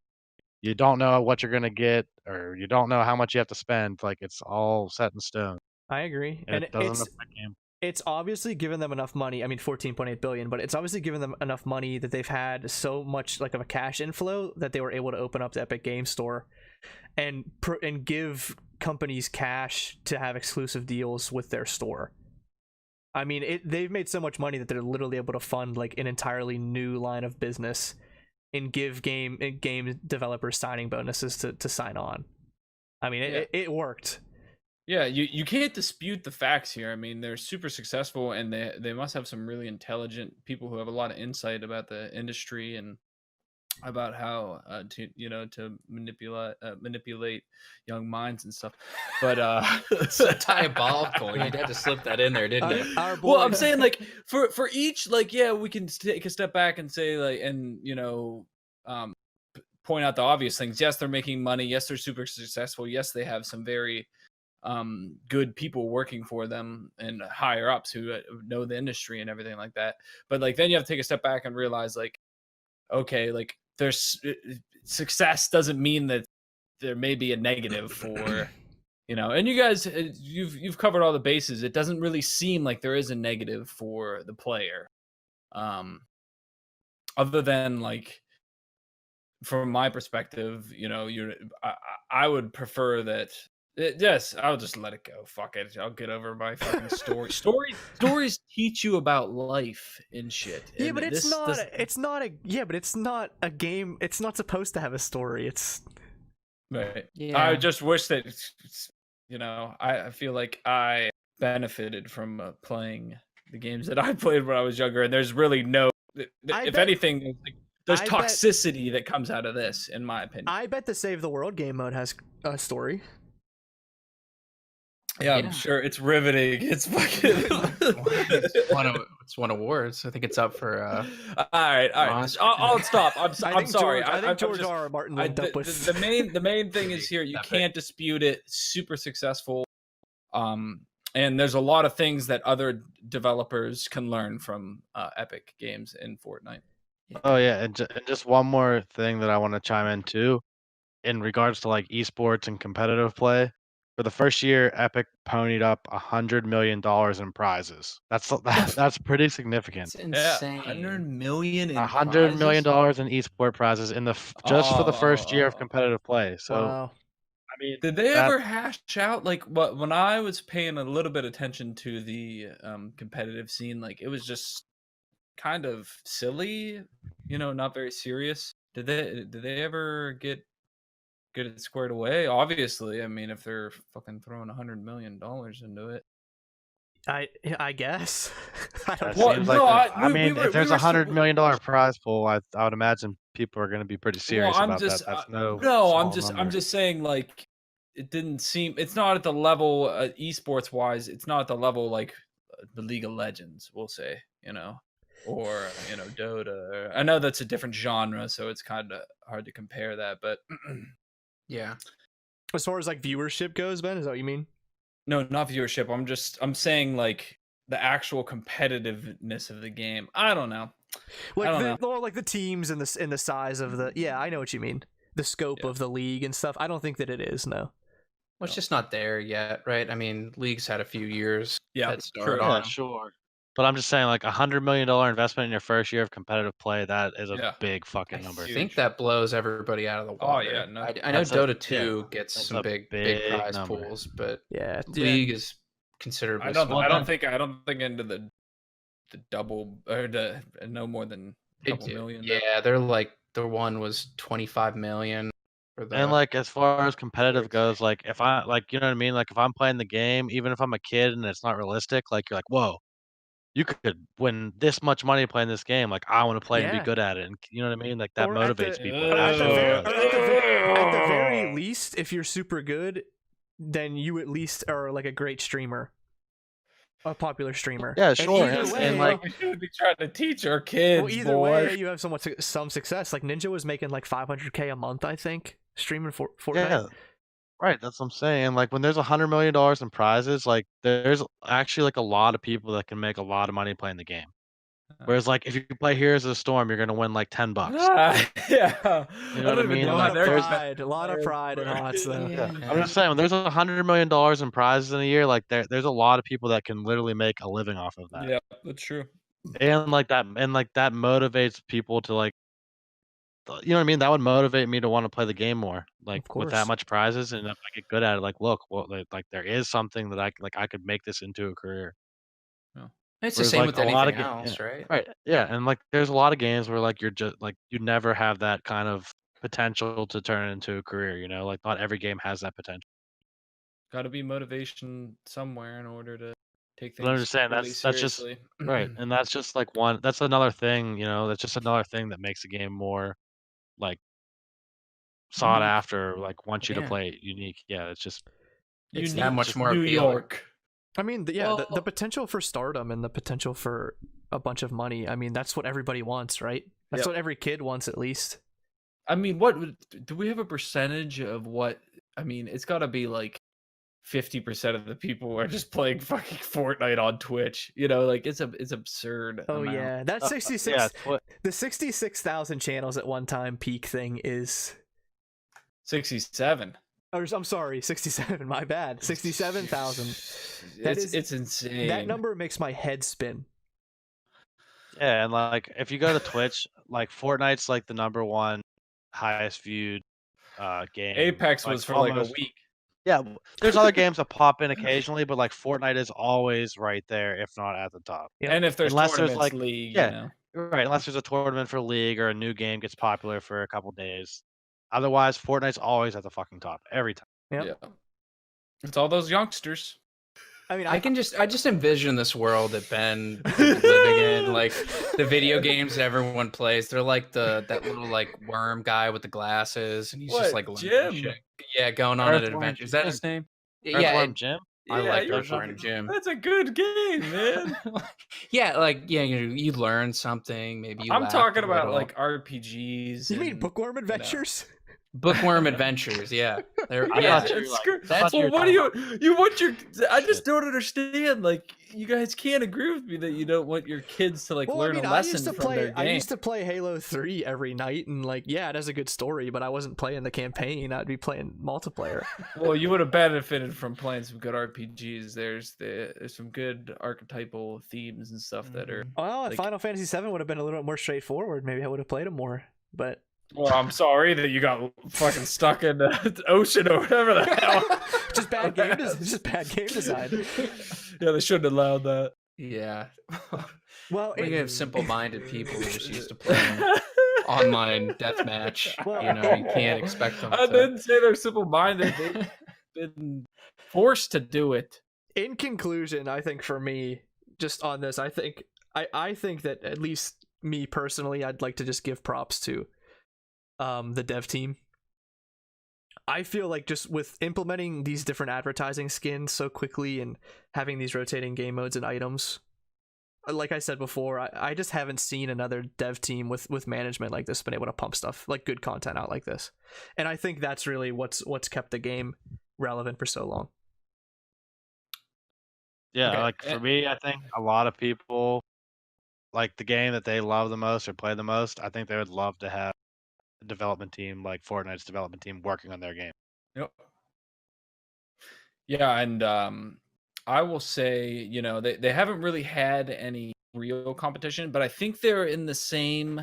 B: you don't know what you're gonna get or you don't know how much you have to spend. Like it's all set in stone,
A: I agree,
B: and
A: and
B: it doesn't affect game.
A: it's obviously given them enough money. I mean, 14.8 billion, but it's obviously given them enough money that they've had so much like of a cash inflow that they were able to open up the Epic Game Store and give companies cash to have exclusive deals with their store. I mean, they've made so much money that they're literally able to fund like an entirely new line of business and give game developers signing bonuses to sign on. I mean, it worked.
C: Yeah, you can't dispute the facts here. I mean, they're super successful, and they must have some really intelligent people who have a lot of insight about the industry. And about how to manipulate young minds and stuff, but
D: So diabolical. You'd have to slip that in there, didn't you?
A: Our
C: well, I'm
A: boy-
C: saying like for each, like, yeah, we can take a step back and say, like, and point out the obvious things. Yes, they're making money. Yes, they're super successful. Yes, they have some very good people working for them and higher ups who know the industry and everything like that. But like, then you have to take a step back and realize, like, okay, like, there's success doesn't mean that there may be a negative for and you guys, you've covered all the bases. It doesn't really seem like there is a negative for the player, other than, like, from my perspective, I would prefer that. Yes, I'll just let it go. Fuck it. I'll get over my fucking story. Stories teach you about life and shit.
A: Yeah,
C: and
A: but it's
C: this,
A: not.
C: this-
A: It's not a. Yeah, but it's not a game. It's not supposed to have a story. It's.
C: Right.
D: Yeah.
C: I just wish that I feel like I benefited from playing the games that I played when I was younger, and there's really no. If
A: bet-
C: anything, there's
A: I bet-
C: toxicity that comes out of this, in my opinion.
A: I bet the Save the World game mode has a story.
C: Yeah,
D: Yeah.
C: I'm sure it's riveting. It's fucking.
D: It's won awards. I think it's up for.
C: All right.
D: Oscar.
C: I'll stop. I'm
A: think
C: sorry.
A: I think
C: I'm
A: George
C: just-
A: R. R. Martin
C: I-
A: linked up with.
C: the main thing is here. You
D: Epic.
C: can't dispute it. Super successful. And there's a lot of things that other developers can learn from Epic Games in Fortnite.
B: Oh yeah, and just one more thing that I want to chime in too, in regards to like esports and competitive play. For the first year, Epic ponied up $100 million in prizes. That's pretty significant.
D: It's insane.
C: 100 million in
B: $100 million
C: prizes?
B: in esport prizes in just for the first year of
C: Oh.
B: competitive play. So
A: Wow.
B: I mean,
C: Did they
B: that-
C: ever hash out, like, what, when I was paying a little bit of attention to the competitive scene, like, it was just kind of silly, not very serious. Did they ever get it squared away? Obviously, I mean, if they're fucking throwing $100 million into it.
A: I guess. I don't
B: that
A: know.
C: Well,
B: seems
C: no,
B: like
C: I- we-
B: mean,
C: we were-
B: if there's
C: we were
B: $100 million prize pool, I would imagine people are going to be pretty serious
C: I'm
B: about
C: just,
B: that. That's no.
C: no, I'm
B: small
C: I'm
B: number.
C: just saying, like, it didn't seem. It's not at the level, esports wise. It's not at the level like the League of Legends, we'll say, or Dota. I know that's a different genre, so it's kind of hard to compare that. But
D: Yeah.
A: As far as like viewership goes, Ben, is that what you mean?
C: no, not viewership. I'm saying, like, the actual competitiveness of the game. I don't know.
A: Like
C: I
A: the
C: don't
A: well, like the teams and the size of the. Yeah, I know what you mean. The scope
C: Yeah.
A: of the league and stuff. I don't think that it is. No.
D: Well, it's just not there yet, right? I mean, league's had a few years head start
C: true.
D: on
B: Yeah,
D: 'em.
B: sure. But I'm just saying, like $100 million investment in your first year of competitive play, that is a
C: Yeah.
B: big fucking
D: I
B: number.
D: think
C: Huge.
D: that blows everybody out of the
C: Oh,
D: water.
C: yeah, no.
D: I know
B: That's a-
D: Dota 2
B: yeah,
D: gets
B: that's
D: some
B: a
D: big
B: big
D: prize
B: number.
D: pools, but
A: Yeah.
D: League is considerably
C: I don't
D: smaller.
C: think into the double, or the no more than a
D: They
C: couple
D: do.
C: million.
D: Yeah, they're like the one was 25 million for the
B: And like as far as competitive
D: Six.
B: goes, like if I like you know what I mean, like if I'm playing the game, even if I'm a kid and it's not realistic, like you're like, whoa, you could win this much money playing this game. Like I want to play and be
A: Yeah.
B: good at it, and you know what I mean. Like that
A: Or at the-
B: motivates people.
A: Or at the
B: That's
A: very,
B: so
A: or
B: good.
A: at the very least, if you're super good, then you at least are like a great streamer, a popular streamer.
B: Yeah,
A: And
B: sure,
A: either
B: and
A: way,
B: like-
C: we should be trying to teach our kids.
A: well, either
C: boy.
A: way, you have some success. Like Ninja was making like $500K a month, I think, streaming Fortnite.
B: Yeah, right. That's what I'm saying. Like when there's $100 million in prizes, like there's actually like a lot of people that can make a lot of money playing the game. Whereas like if you play Heroes of the Storm, you're gonna win like $10.
C: Yeah,
B: You know what I mean?
A: A
C: know
A: lot
C: how
A: of
C: they're-
A: pride, a lot of pride in HOTS though.
B: Yeah. I'm just saying, when there's $100 million in prizes in a year, like there's a lot of people that can literally make a living off of that.
C: Yeah, that's true.
B: And like that motivates people to like, you know what I mean? That would motivate me to want to play the game more. Like with that
A: course.
B: much prizes, and if I get good at it, like look, well, like there is something that I could make this into a career.
D: It's the
B: Whereas,
D: same
B: like,
D: with
B: a lot
D: anything
B: of
D: else, right?
B: Right. Yeah, and like there's a lot of games where like you're just like you never have that kind of potential to turn it into a career. You know, like not every game has that potential.
C: Got to be motivation somewhere in order to take things
B: But I'm just saying
C: really
B: that's just
C: seriously.
B: right, and that's just like one. That's another thing. You know, that's just another thing that makes a game more like sought after, like want you to
D: Yeah.
B: play it unique. Yeah, it's just
D: It's
C: Unique
D: that much more
C: New
D: appealing.
C: York.
A: I mean, the
C: Well-
A: potential for stardom and the potential for a bunch of money. I mean, that's what everybody wants, right? That's
C: Yep.
A: what every kid wants, at least.
C: I mean, what do we have a percentage of what? I mean, it's got to be like 50% of the people are just playing fucking Fortnite on Twitch. You know, like it's absurd.
A: Oh
C: amount.
A: yeah, that 66.
B: yeah,
A: The 66,000 channels at one time peak thing is.
C: 67.
A: Or I'm sorry, 67. My bad. 67,000.
C: It's insane.
A: That number makes my head spin.
B: yeah, and like if you go to Twitch, like Fortnite's like the #1 highest viewed game.
C: Apex was for like a
B: almost-
C: week.
B: Yeah, there's other games that pop in occasionally, but like Fortnite is always right there, if not at the top.
A: Yep.
C: And if there's
B: Unless there's,
C: tournaments,
B: like-
C: league,
B: yeah.
C: you know.
B: Right, unless there's a tournament for League or a new game gets popular for a couple days. Otherwise, Fortnite's always at the fucking top every time.
A: Yep.
C: Yeah. It's all those youngsters.
A: I mean,
D: I just envision this world that Ben is living in, like the video games everyone plays. They're like that little like worm guy with the glasses, and he's
C: What,
D: just like learning
C: Jim?
D: shit. Yeah, going on an
B: Earthworm
D: adventure. Is that
B: Jim.
D: his name?
B: Earthworm Jim?
D: I
C: Yeah,
D: like
C: you're
D: Earthworm Jim.
C: That's a good game, man.
D: you learn something. Maybe you
C: I'm
D: laugh
C: talking
D: a
C: about
D: little.
C: like RPGs.
A: you mean
C: and-
A: Bookworm Adventures?
D: Bookworm Adventures. Yeah,
C: Yeah,
B: I thought you were
C: it's
B: like-
C: good.
B: I thought you
C: Well,
B: were
C: what do
B: talking
C: you want your? I just
B: Shit.
C: don't understand. Like, you guys can't agree with me that you don't want your kids to like
A: Well,
C: learn
A: I mean,
C: a lesson from their
A: I
C: game.
A: used to play Halo 3 every night, and like, yeah, it has a good story, but I wasn't playing the campaign. I'd be playing multiplayer.
C: Well, you would have benefited from playing some good RPGs. There's some good archetypal themes and stuff that are.
A: Well,
C: Like-
A: Final Fantasy 7 would have been a little bit more straightforward. Maybe I would have played it more, but
C: Well, I'm sorry that you got fucking stuck in the ocean or whatever the hell.
A: just bad game. Just bad game design.
C: Yeah, they shouldn't have allowed that.
D: Yeah.
A: Well,
D: We
A: it-
D: have simple-minded people who just used to play online deathmatch.
A: Well,
D: You can't expect them
C: I
D: to.
C: didn't say they're simple-minded. They've been forced to do it.
A: in conclusion, I think for me, just on this, I think that at least me personally, I'd like to just give props to the dev team. I feel like just with implementing these different advertising skins so quickly and having these rotating game modes and items, like I said before, I just haven't seen another dev team with management like this been able to pump stuff like good content out like this. And I think that's really what's kept the game relevant for so long.
B: Yeah,
C: Okay,
B: like for me, I think a lot of people like the game that they love the most or play the most. I think they would love to have a development team like Fortnite's development team working on their game.
C: Yep. Yeah, and I will say, you know, they haven't really had any real competition, but I think they are in the same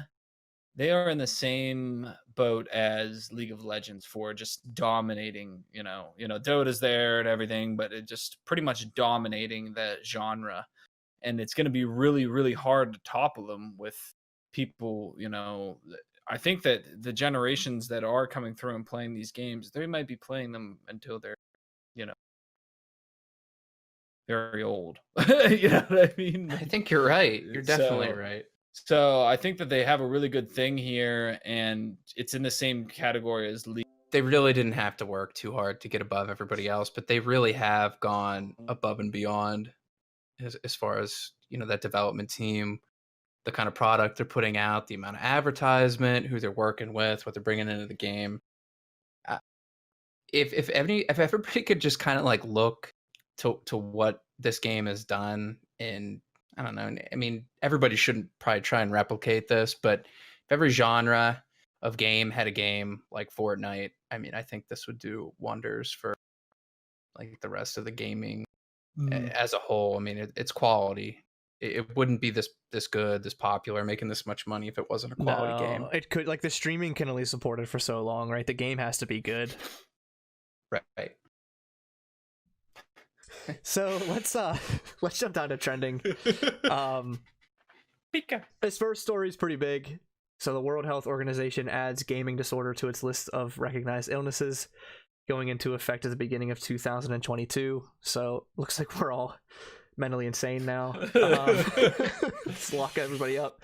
C: boat as League of Legends for just dominating, you know, Dota's there and everything, but it just pretty much dominating the genre. And it's going to be really, really hard to topple them with people, you know. I think that the generations that are coming through and playing these games, they might be playing them until they're, you know, very old. You know what I mean?
D: I think you're right. You're definitely
C: So-
D: right.
C: So I think that they have a really good thing here, and it's in the same category as League.
D: They really didn't have to work too hard to get above everybody else, but they really have gone above and beyond as far as, you know, that development team, the kind of product they're putting out, the amount of advertisement, who they're working with, what they're bringing into the game. If everybody could just kind of like look to what this game has done, and I don't know, I mean, everybody shouldn't probably try and replicate this, but if every genre of game had a game like Fortnite, I mean, I think this would do wonders for like the rest of the gaming as a whole. I mean, it's quality. It wouldn't be this good, this popular, making this much money if it wasn't a quality game.
A: It could, like, the streaming can only support it for so long, right? The game has to be good.
D: Right.
A: So let's jump down to trending.
C: Pika.
A: This first story is pretty big. So the World Health Organization adds gaming disorder to its list of recognized illnesses, going into effect at the beginning of 2022. So looks like we're all mentally insane now. Let's lock everybody up.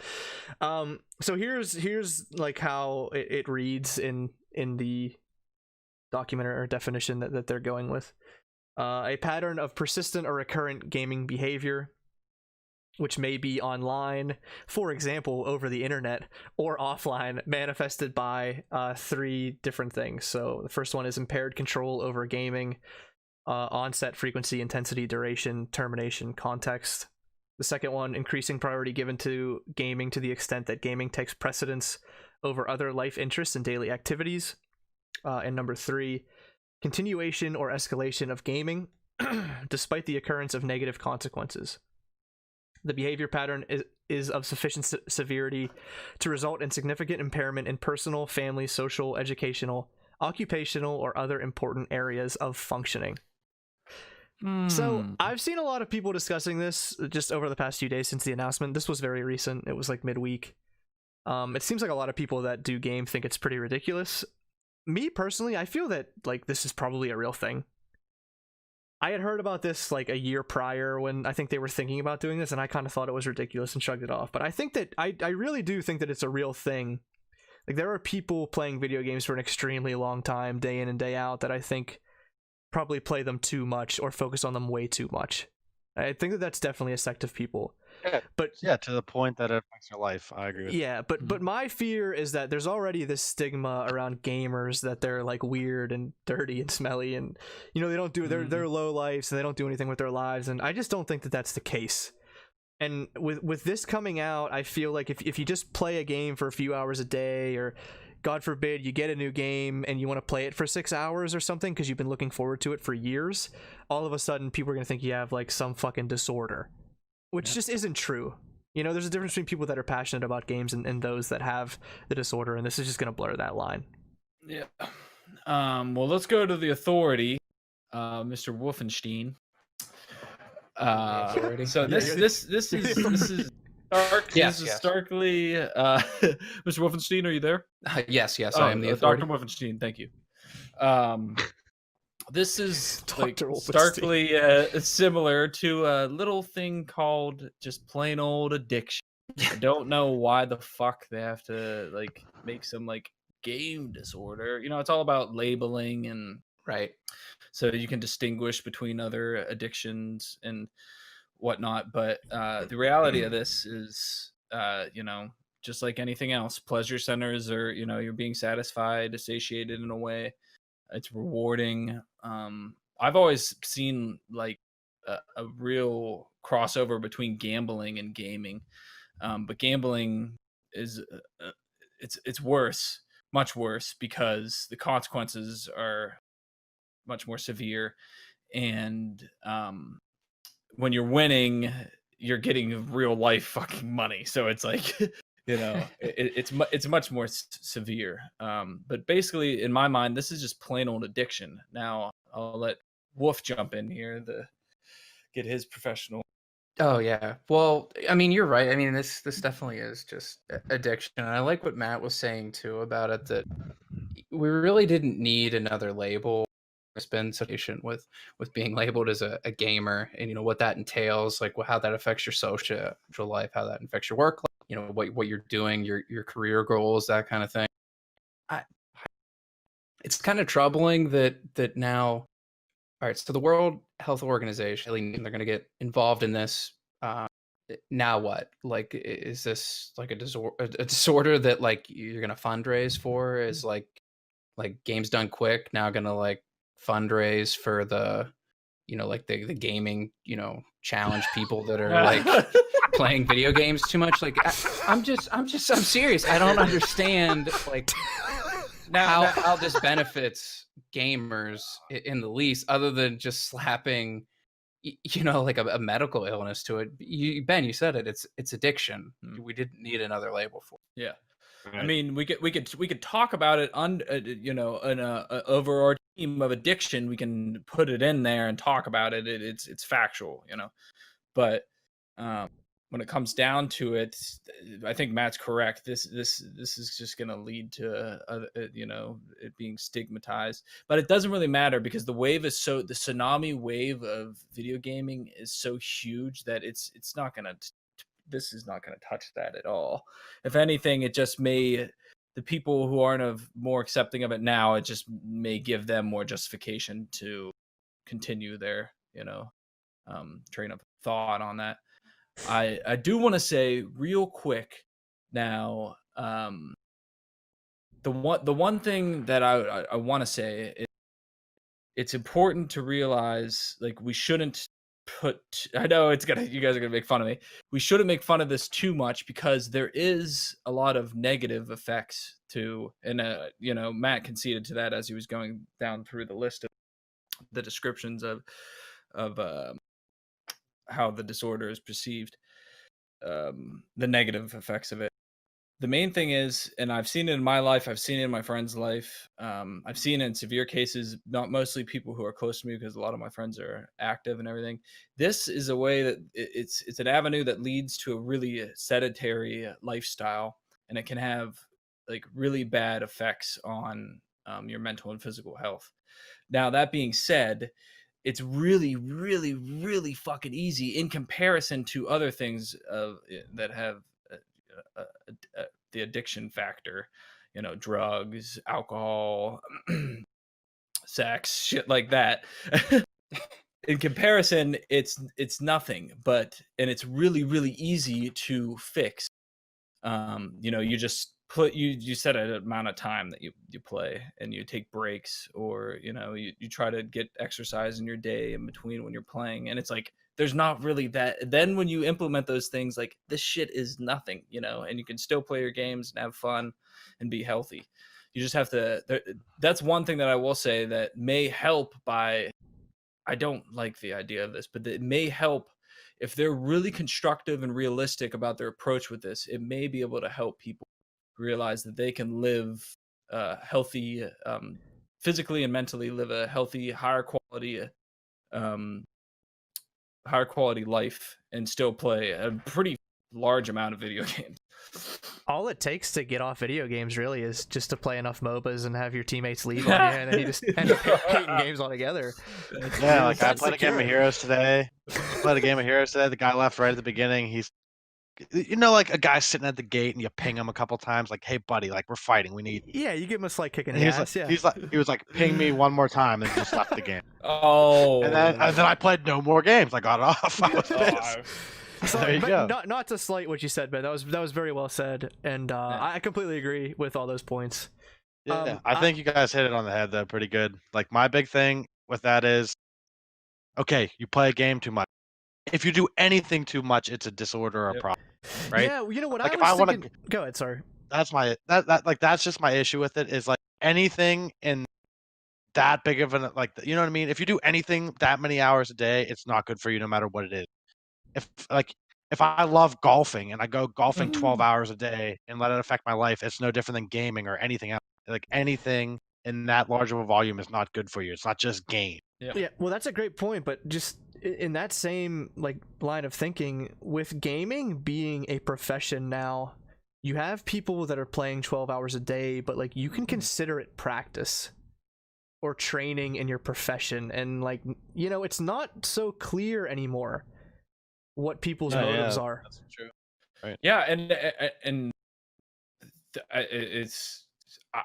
A: So here's like how it reads in the document or definition that they're going with. A pattern of persistent or recurrent gaming behavior, which may be online, for example, over the internet, or offline, manifested by 3 different things. So the first one is impaired control over gaming, onset, frequency, intensity, duration, termination, context. The second one, increasing priority given to gaming to the extent that gaming takes precedence over other life interests and daily activities. And number 3, continuation or escalation of gaming despite the occurrence of negative consequences. The behavior pattern is of sufficient severity to result in significant impairment in personal, family, social, educational, occupational, or other important areas of functioning. So I've seen a lot of people discussing this just over the past few days since the announcement. This was very recent. It was like midweek. It seems like a lot of people that do game think it's pretty ridiculous. Me personally, I feel that like this is probably a real thing. I had heard about this like a year prior when I think they were thinking about doing this, and I kind of thought it was ridiculous and shrugged it off. But I think that I really do think that it's a real thing. Like there are people playing video games for an extremely long time, day in and day out, that I think probably play them too much or focus on them way too much. I think that that's definitely a sect of people.
B: Yeah,
A: but
B: yeah, to the point that it affects your life. I agree with
A: yeah, but my fear is that there's already this stigma around gamers that they're like weird and dirty and smelly, and you know they don't do they're low lives and they don't do anything with their lives, and I just don't think that that's the case. And with this coming out, I feel like if you just play a game for a few hours a day, or God forbid you get a new game and you want to play it for 6 hours or something because you've been looking forward to it for years, all of a sudden people are gonna think you have like some fucking disorder, which just isn't true. You know, there's a difference between people that are passionate about games and those that have the disorder, and this is just going to blur that line.
C: Yeah. Well, let's go to the authority, Mr. Wolfenstein. So this is stark.
D: Yes,
C: this is starkly. Mr. Wolfenstein, are you there?
D: Yes, I am the authority.
C: Dr. Wolfenstein, thank you. This is like
A: Dr.
C: starkly similar to a little thing called just plain old addiction. I don't know why the fuck they have to like make some like game disorder. You know, it's all about labeling and
D: Right.
C: so you can distinguish between other addictions and whatnot. But the reality of this is, you know, just like anything else, pleasure centers are, you know, you're being satisfied, satiated in a way. It's rewarding. I've always seen like a real crossover between gambling and gaming, but gambling is it's worse, much worse, because the consequences are much more severe, and when you're winning, you're getting real life fucking money. So it's like. You know, it's much more severe. But basically, in my mind, this is just plain old addiction. Now, I'll let Wolf jump in here to get his professional.
D: Oh yeah. Well, I mean, you're right. I mean, this definitely is just addiction. And I like what Matt was saying too about it, that we really didn't need another label. It's been so patient with being labeled as a gamer, and you know what that entails, like how that affects your social life, how that affects your work life, you know what you're doing, your career goals, that kind of thing. It's kind of troubling that now, all right, so the World Health Organization, they're going to get involved in this. Now what? Like, is this like a disorder that like you're going to fundraise for? Is like games done quick now going to like fundraise for the, you know, like the gaming, you know, challenge people that are like playing video games too much? Like I'm serious. I don't understand like how this benefits gamers in the least, other than just slapping, you know, like a medical illness to it. Ben, you said it. It's addiction. We didn't need another label for it.
C: Yeah. Right. I mean, we could talk about it on, you know, in over our team of addiction. We can put it in there and talk about it. It's factual, you know. But when it comes down to it, I think Matt's correct. This is just going to lead to it being stigmatized, but it doesn't really matter because the tsunami wave of video gaming is so huge that it's not going to. This is not going to touch that at all. If anything, it just may, the people who aren't more accepting of it now, it just may give them more justification to continue their train of thought on that. I do want to say real quick now, the one thing that I want to say is it's important to realize, like, we shouldn't I know you guys are gonna make fun of me. We shouldn't make fun of this too much because there is a lot of negative effects to, and Matt conceded to that as he was going down through the list of the descriptions of how the disorder is perceived, the negative effects of it. The main thing is, and I've seen it in my life, I've seen it in my friend's life, I've seen it in severe cases, not mostly people who are close to me because a lot of my friends are active and everything. This is a way that it's an avenue that leads to a really sedentary lifestyle, and it can have like really bad effects on your mental and physical health. Now, that being said, it's really, really, really fucking easy in comparison to other things that have the addiction factor, drugs, alcohol, sex, shit like that. In comparison, it's nothing, and it's really, really easy to fix. You just you set an amount of time that you play, and you take breaks, or you try to get exercise in your day in between when you're playing, and it's like there's not really that. Then when you implement those things, like, this shit is nothing, and you can still play your games and have fun and be healthy. You just have to. That's one thing that I will say that may help. I don't like the idea of this, but it may help if they're really constructive and realistic about their approach with this. It may be able to help people realize that they can live healthy, physically and mentally, live a healthy, higher quality life and still play a pretty large amount of video games.
A: All it takes to get off video games really is just to play enough MOBAs and have your teammates leave on you, and then you just end up hating games altogether.
B: Yeah, like I played a game of Heroes today. The guy left right at the beginning. He's, like a guy sitting at the gate and you ping him a couple times, like, "Hey, buddy, like, we're fighting. We need."
A: Yeah, you give him a slight kick in
B: And
A: the
B: he's
A: ass.
B: like,
A: Yeah.
B: he was like, "Ping me one more time," and just left the game.
C: Oh.
B: And then I played no more games. I got off. I was pissed.
A: So,
B: there you go.
A: Not to slight what you said, but that was very well said, and I completely agree with all those points.
B: Yeah, I think you guys hit it on the head, though, pretty good. Like, my big thing with that is, okay, you play a game too much. If you do anything too much, it's a disorder or a problem, right?
A: Yeah, you know what,
B: Like,
A: I
B: if
A: was
B: I wanna,
A: thinking. Go ahead, sorry.
B: that's my that's just my issue with it, is like anything in that big of an, like, you know what I mean? If you do anything that many hours a day, it's not good for you, no matter what it is. If I love golfing and I go golfing 12 hours a day and let it affect my life, it's no different than gaming or anything else. Like, anything in that large of a volume is not good for you. It's not just game.
A: Yeah, well, that's a great point, but just in that same line of thinking, with gaming being a profession now, you have people that are playing 12 hours a day, but you can consider it practice or training in your profession, and it's not so clear anymore what people's motives are.
C: That's true.
B: Right.
C: Yeah, and it's,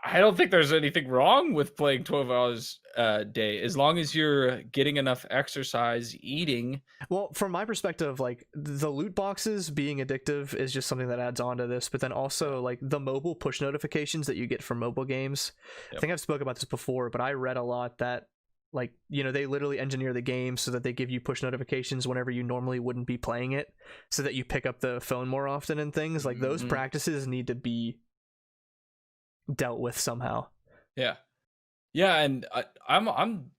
C: I don't think there's anything wrong with playing 12 hours a day as long as you're getting enough exercise, eating.
A: Well, from my perspective, the loot boxes being addictive is just something that adds on to this, but then also the mobile push notifications that you get from mobile games. Yep. I think I've spoken about this before, but I read a lot that they literally engineer the game so that they give you push notifications whenever you normally wouldn't be playing it, so that you pick up the phone more often and things. Those practices need to be dealt with somehow.
C: Yeah, and I'm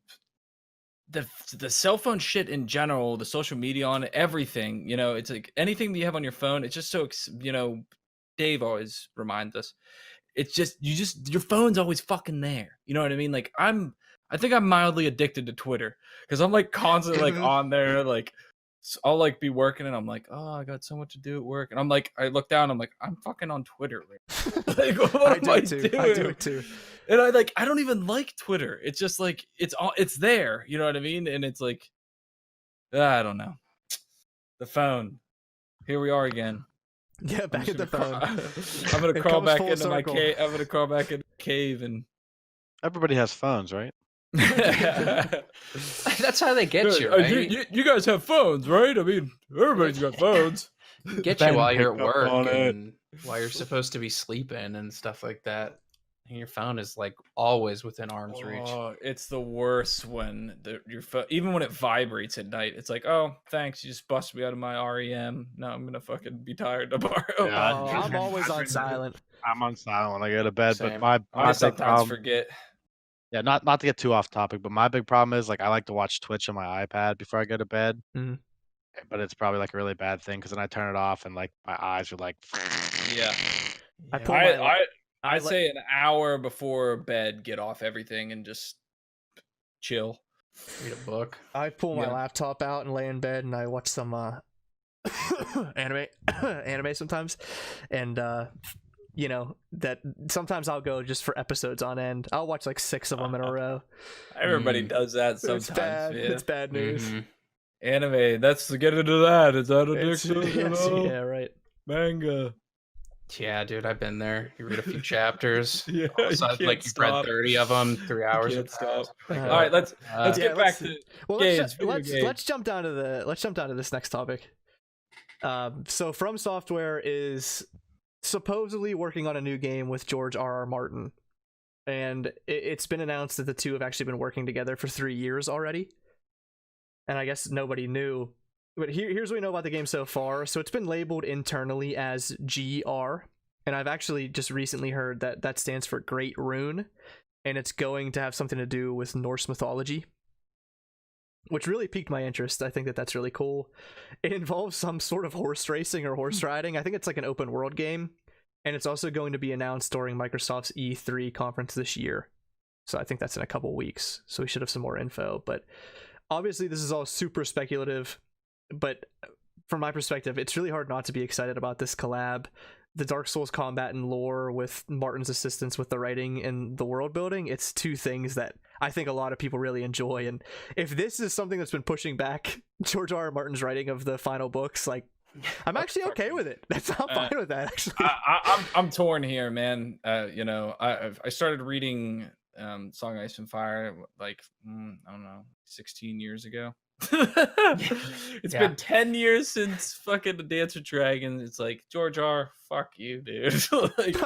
C: the cell phone shit in general, the social media on it, everything. It's like anything that you have on your phone. It's just so Dave always reminds us. It's just your phone's always fucking there. You know what I mean? I think I'm mildly addicted to Twitter because I'm constantly on there I'll like be working and I'm like, oh, I got so much to do at work, and I'm like, I look down, I'm like, I'm fucking on Twitter. Like, what am I doing?
A: I do it too.
C: And I don't even like Twitter. It's just like it's there. You know what I mean? And it's like, I don't know. The phone. Here we are again.
A: Yeah, back at the phone.
C: I'm gonna crawl back into my
A: circle.
C: cave. I'm gonna crawl back into the cave and.
B: Everybody has phones, right?
D: That's how they get you, right?
C: You guys have phones, right? I mean, everybody's got phones.
D: Get you while you're at work and while you're supposed to be sleeping and stuff like that. And your phone is like always within arm's reach.
C: Oh, it's the worst when your phone, even when it vibrates at night. It's like, oh, thanks, you just busted me out of my REM. Now I'm gonna fucking be tired tomorrow.
B: Yeah,
A: I'm always on silent.
B: I'm on silent when I go to bed.
D: Same.
B: But my
C: I
B: big
C: sometimes
B: problem,
C: forget.
B: yeah, not to get too off topic, but my big problem is like I like to watch Twitch on my iPad before I go to bed.
A: Mhm.
B: But it's probably like a really bad thing because then I turn it off and like my eyes are like.
C: Yeah.
A: I
C: I'd say an hour before bed, get off everything and just chill.
D: Read a book.
A: I pull my laptop out and lay in bed and I watch some anime sometimes, and you know that sometimes I'll go just for episodes on end. I'll watch like 6 of them in a row.
C: Everybody does that sometimes.
A: It's bad.
C: Yeah.
A: It's bad news.
D: Mm-hmm.
C: Anime. That's to get into that. Is that addictive?
A: Yeah, right.
C: Manga.
D: Yeah, dude, I've been there. You read a few chapters.
C: Yeah,
D: So like you've read 30 of them, 3 hours.
C: Can't stop.
A: All
C: All right, let's get back to games.
A: Let's jump down to this next topic. So From Software is supposedly working on a new game with George R.R. Martin, and it's been announced that the two have actually been working together for 3 years already. And I guess nobody knew. But here's what we know about the game so far. So it's been labeled internally as GR, and I've actually just recently heard that that stands for Great Rune, and it's going to have something to do with Norse mythology, which really piqued my interest. I think that that's really cool. It involves some sort of horse racing or horse riding. I think it's like an open world game, and it's also going to be announced during Microsoft's E3 conference this year. So I think that's in a couple weeks. So we should have some more info. But obviously this is all super speculative. But from my perspective, it's really hard not to be excited about this collab. The Dark Souls combat and lore with Martin's assistance with the writing and the world building, it's 2 things that I think a lot of people really enjoy. And if this is something that's been pushing back George R.R. Martin's writing of the final books, like, I'm actually okay with it. I'm fine with that, actually.
C: I'm torn here, man. You know, I started reading Song Ice and Fire like I don't know, 16 years ago. It's been 10 years since fucking the Dance with Dragons. It's like, George R, fuck you, dude. Like,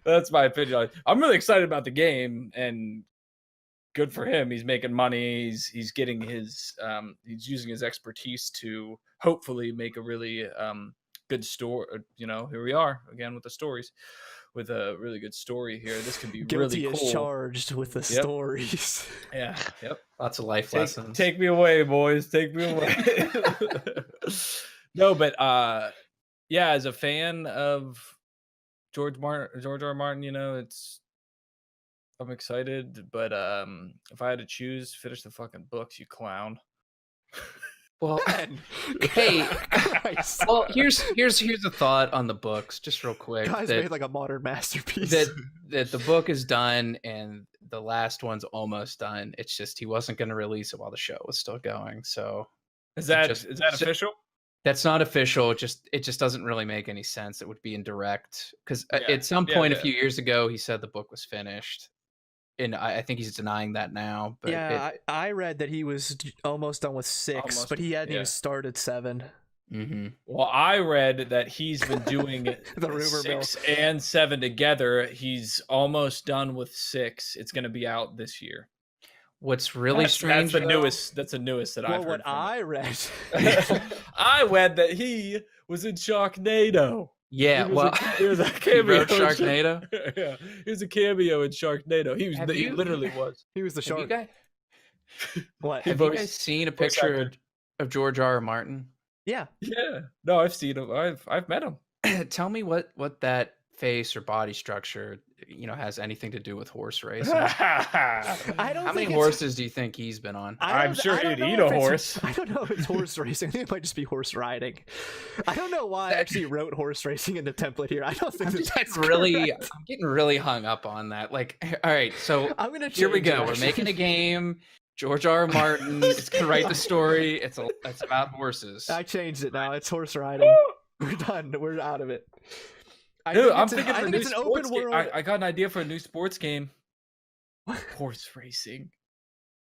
C: that's my opinion. I'm really excited about the game, and good for him. He's making money. He's getting his he's using his expertise to hopefully make a really good story. You know, here we are again with the stories, with a really good story here. This could be
A: Guilty
C: really cool.
A: as charged with the stories.
C: Yeah. Yep.
D: Lots of life lessons.
C: Take me away, boys. Take me away. No, but yeah, as a fan of George R. Martin, you know, I'm excited, but if I had to choose, finish the fucking books, you clown.
D: Well, hey, well, here's a thought on the books, just real quick.
A: Guys made like a modern masterpiece.
D: That the book is done and the last one's almost done. It's just he wasn't going to release it while the show was still going. So
C: is that official?
D: That's not official. It just doesn't really make any sense. It would be indirect because at some point a few years ago he said the book was finished. And I think he's denying that now. But
A: yeah, I read that he was almost done with 6, but he hadn't even started 7.
D: Mm-hmm.
C: Well, I read that he's been doing
A: the rumor
C: 6 and 7 together. He's almost done with 6. It's going to be out this year.
D: What's really strange?
C: That's the newest that I've heard.
A: What I read,
C: I read that he was in Sharknado.
D: Yeah,
C: he was a cameo.
D: Sharknado.
C: Yeah, he was a cameo in Sharknado. He literally was.
A: He was the shark. What?
D: Have you guys seen a picture of George R.R. Martin?
A: Yeah.
C: Yeah. No, I've seen him. I've met him.
D: Tell me what that face or body structure has anything to do with horse racing.
A: I don't.
D: How many
A: think
D: horses do you think he's been on?
C: I'm sure
A: I don't
C: he'd
A: know
C: eat
A: if
C: a
A: it's-
C: horse.
A: I don't know if it's horse racing. I think it might just be horse riding. I don't know why I actually wrote horse racing in the template here. I don't think that's
D: Really,
A: correct.
D: I'm getting really hung up on that. Like, all right, so
A: I'm gonna.
D: here we
A: change it,
D: go. We're
A: actually.
D: making a game. George R. R. Martin is gonna write the story. It's about horses.
A: I changed it now. It's horse riding. We're done. We're out of it.
C: Dude, I'm
A: it's
C: thinking
A: I
C: of a
A: think
C: new
A: it's an
C: sports
A: open
C: game.
A: world.
C: I got an idea for a new sports game. Horse racing.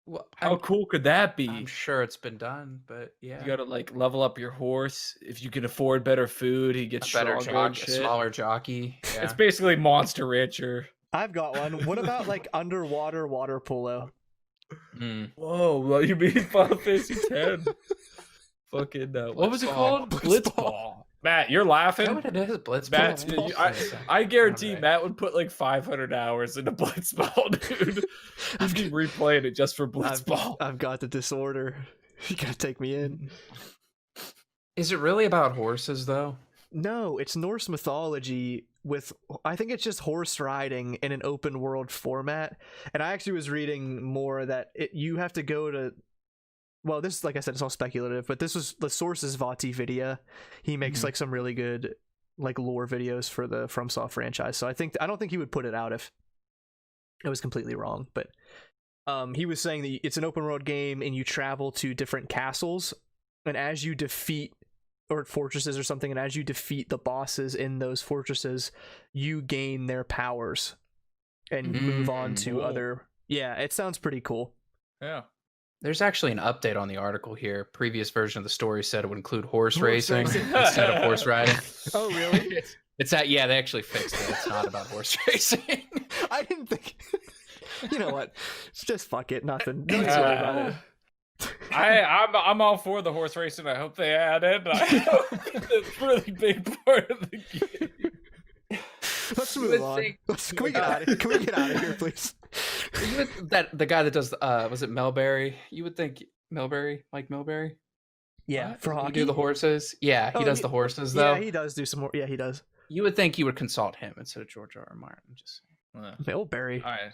D: Well,
C: How cool could that be?
D: I'm sure it's been done, but yeah,
C: You gotta like level up your horse. If you can afford better food, he gets
D: a better
C: stronger and
D: jockey, a
C: shit.
D: smaller jockey. Yeah.
C: It's basically Monster Rancher.
A: I've got one. What about like underwater water polo?
D: Mm.
C: Whoa, well, you mean Final Fantasy 10? Fucking what was it
D: Blitzball.
C: called? Blitzball. Matt, you're
D: Is
C: laughing.
D: that what it is? Blitzball.
C: Matt, I guarantee
D: Alright.
C: Matt would put like 500 hours into Blitzball, dude. I'd be replaying it just for Blitzball.
A: I've got the disorder. You gotta take me in.
D: Is it really about horses though?
A: No, it's Norse mythology with, I think it's just horse riding in an open world format. And I actually was reading more that you have to go to, well, this, like I said, it's all speculative, but this was, the source is Vati Vidya. He makes like some really good like lore videos for the FromSoft franchise. So I don't think he would put it out if it was completely wrong, but he was saying that it's an open world game and you travel to different castles, and as you defeat, or fortresses or something, and as you defeat the bosses in those fortresses, you gain their powers and move on to other. Yeah, it sounds pretty cool.
C: Yeah.
D: There's actually an update on the article here. Previous version of the story said it would include horse
A: Horse
D: racing
A: racing.
D: instead of horse riding.
A: Oh, really?
D: It's that, yeah, they actually fixed it. It's not about horse racing.
A: I didn't think. You know what? Just fuck it. Nothing. Don't worry about it.
C: I'm all for the horse racing. I hope they add it. I hope it's a really big part of the game.
A: Let's
D: You
A: move
D: would
A: on.
D: think-
A: Can we get out of here? Can we get out of here, please?
D: That the guy that does was it Melberry? You would think Mike Melberry?
A: Yeah,
D: What?
A: for
D: Does he
A: hockey.
D: do the horses? Yeah, he
A: Oh,
D: does
A: he-
D: the horses though.
A: Yeah, he does do some more. Yeah, he does.
D: You would think you would consult him instead of George R. R. Martin. Just
A: Millberry.
C: All right.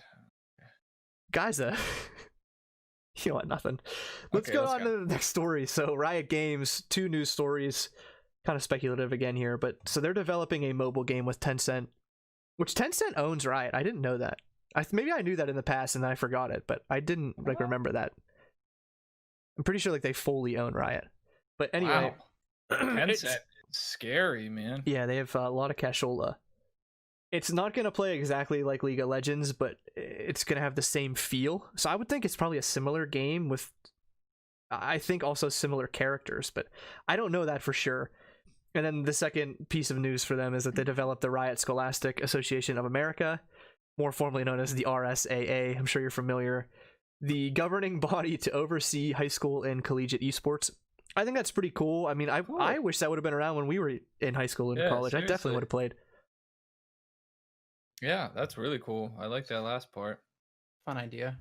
A: Guys, you know what? Nothing. Let's
C: Okay,
A: go
C: let's
A: on
C: go.
A: to the next story. So, Riot Games, 2 news stories, kind of speculative again here, but so they're developing a mobile game with Tencent, which Tencent owns Riot. I didn't know that. Maybe I knew that in the past and then I forgot it, but I didn't like remember that. I'm pretty sure like they fully own Riot. But anyway,
C: Wow. Tencent is scary, man.
A: yeah, they have a lot of cashola. It's not going to play exactly like League of Legends, but it's going to have the same feel. So I would think it's probably a similar game with, I think, also similar characters, but I don't know that for sure. And then the second piece of news for them is that they developed the Riot Scholastic Association of America, more formally known as the RSAA. I'm sure you're familiar. The governing body to oversee high school and collegiate esports. I think that's pretty cool. I mean, I wish that would have been around when we were in high school and
C: Yeah,
A: college. I definitely
C: seriously.
A: would have played.
C: Yeah, that's really cool. I like that last part.
D: fun idea.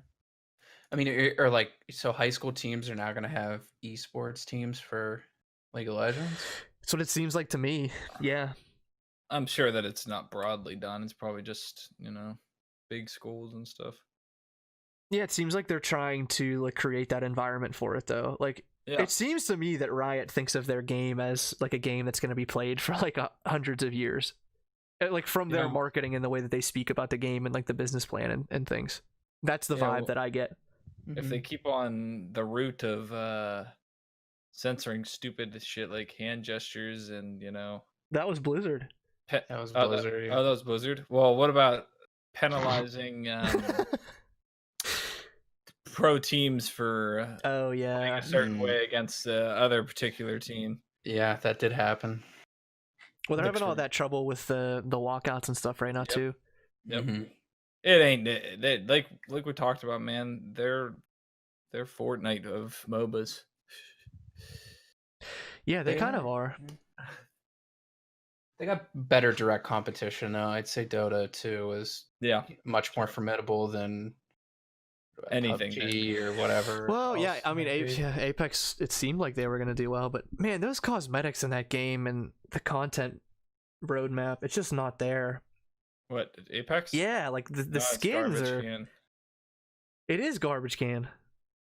D: I mean, or like, so high school teams are now going to have esports teams for League of Legends.
A: That's what it seems like to me. Yeah.
C: I'm sure that it's not broadly done. It's probably just, big schools and stuff.
A: Yeah, it seems like they're trying to like create that environment for it though. Like
C: Yeah.
A: it seems to me that Riot thinks of their game as like a game that's going to be played for like hundreds of years. Like from their
C: Yeah.
A: marketing and the way that they speak about the game and like the business plan and things. That's the
C: Yeah,
A: vibe
C: well,
A: that I get.
C: If they keep on the route of censoring stupid shit like hand gestures and,
A: That was Blizzard.
D: That was
C: Oh,
D: Blizzard. yeah.
C: that was Blizzard. Well, what about penalizing pro teams for
A: Oh
C: playing
A: yeah.
C: a certain
D: Mm.
C: way against the other particular team?
D: Yeah, that did happen.
A: Well, they're
C: Looks
A: having all
C: for-
A: that trouble with the walkouts and stuff right now
C: Yep.
A: too.
C: Yep.
D: Mhm.
C: It ain't they, like we talked about, man. They're Fortnite of MOBAs.
A: Yeah, they kind of are.
D: They got better direct competition though. I'd say Dota 2 is
C: Yeah,
D: much more formidable than
C: Anything
D: PUBG or whatever.
A: Well, yeah,
D: else
A: I mean,
D: might be.
A: Apex, it seemed like they were going to do well, but man, those cosmetics in that game and the content roadmap, it's just not there.
C: What, Apex?
A: Yeah, like the
C: No, it's
A: skins
C: garbage
A: are.
C: can.
A: It is garbage can.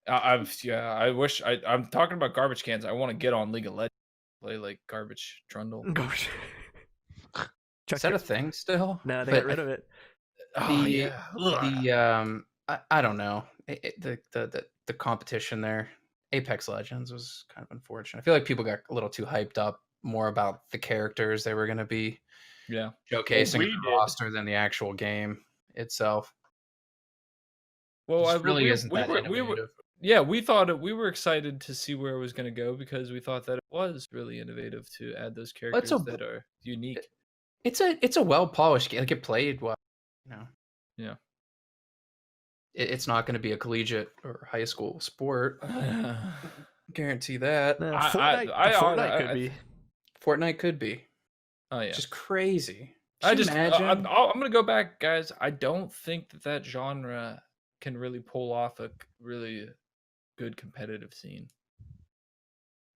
C: I wish I'm talking about garbage cans. I want to get on League of Legends, play like garbage trundle.
A: Garbage.
D: Is that a thing still?
A: No, they
D: But
A: got rid of it.
C: Oh
D: the
C: yeah.
D: the I don't know. The competition there, Apex Legends was kind of unfortunate. I feel like people got a little too hyped up more about the characters they were going to be
C: Yeah.
D: showcasing
C: we
D: in the
C: did.
D: roster than the actual game itself.
C: Well,
D: It just really isn't that
C: we were
D: innovative.
C: yeah, we thought we were excited to see where it was going to go because we thought that it was really innovative to add those characters that are unique.
D: It's a well polished game. Like it played well, you know.
C: Yeah.
D: It's not going to be a collegiate or high school sport. Guarantee that.
A: No,
C: I-
A: Fortnite could be.
D: Fortnite could be.
C: Oh yeah.
D: Just crazy.
C: I'm
D: Imagine.
C: going to go back, guys. I don't think that genre can really pull off a really good competitive scene.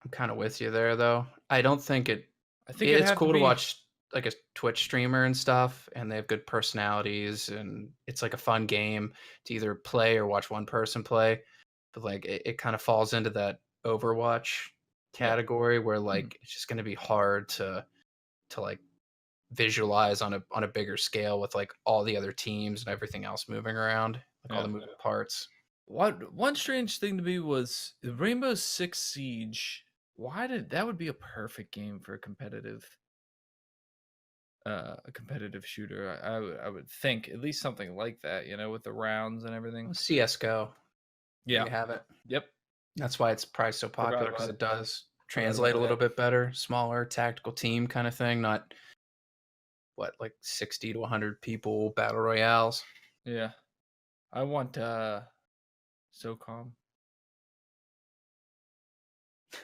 D: I'm kind of with you there, though. I don't think it.
C: I think
D: It's cool to watch like a Twitch streamer and stuff, and they have good personalities, and it's like a fun game to either play or watch one person play. But like it kind of falls into that Overwatch category where like it's just going to be hard to like visualize on a bigger scale with like all the other teams and everything else moving around, like all the moving parts.
C: One strange thing to me was the Rainbow Six Siege. That would be a perfect game for a competitive shooter. I would think at least something like that, with the rounds and everything.
D: CS:GO.
C: Yeah.
D: You have it.
C: Yep.
D: That's why it's probably so popular because it does translate a little bit better. Smaller tactical team kind of thing, not like 60 to 100 people battle royales.
C: Yeah. I want SOCOM.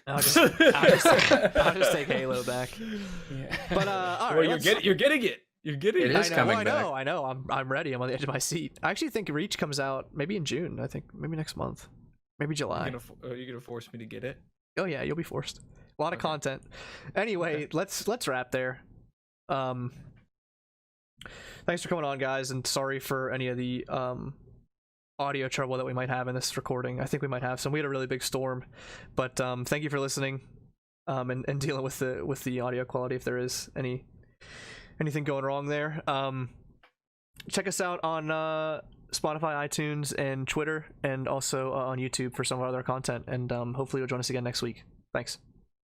A: I'll just take Halo back.
D: Yeah.
A: But all
C: Well,
A: right,
C: you're getting it. You're getting
D: It
C: it.
D: is coming back.
A: I know. I'm ready. I'm on the edge of my seat. I actually think Reach comes out maybe in June. I think maybe next month, maybe July.
C: You're gonna force me to get it?
A: Oh yeah, you'll be forced. A lot of content. Anyway, let's wrap there. Thanks for coming on, guys, and sorry for any of the audio trouble that we might have in this recording. I think we might have some. We had a really big storm, but thank you for listening and dealing with the audio quality if there is anything going wrong there. Check us out on Spotify, iTunes, and Twitter, and also on YouTube for some of our other content, and hopefully you'll join us again next week. Thanks.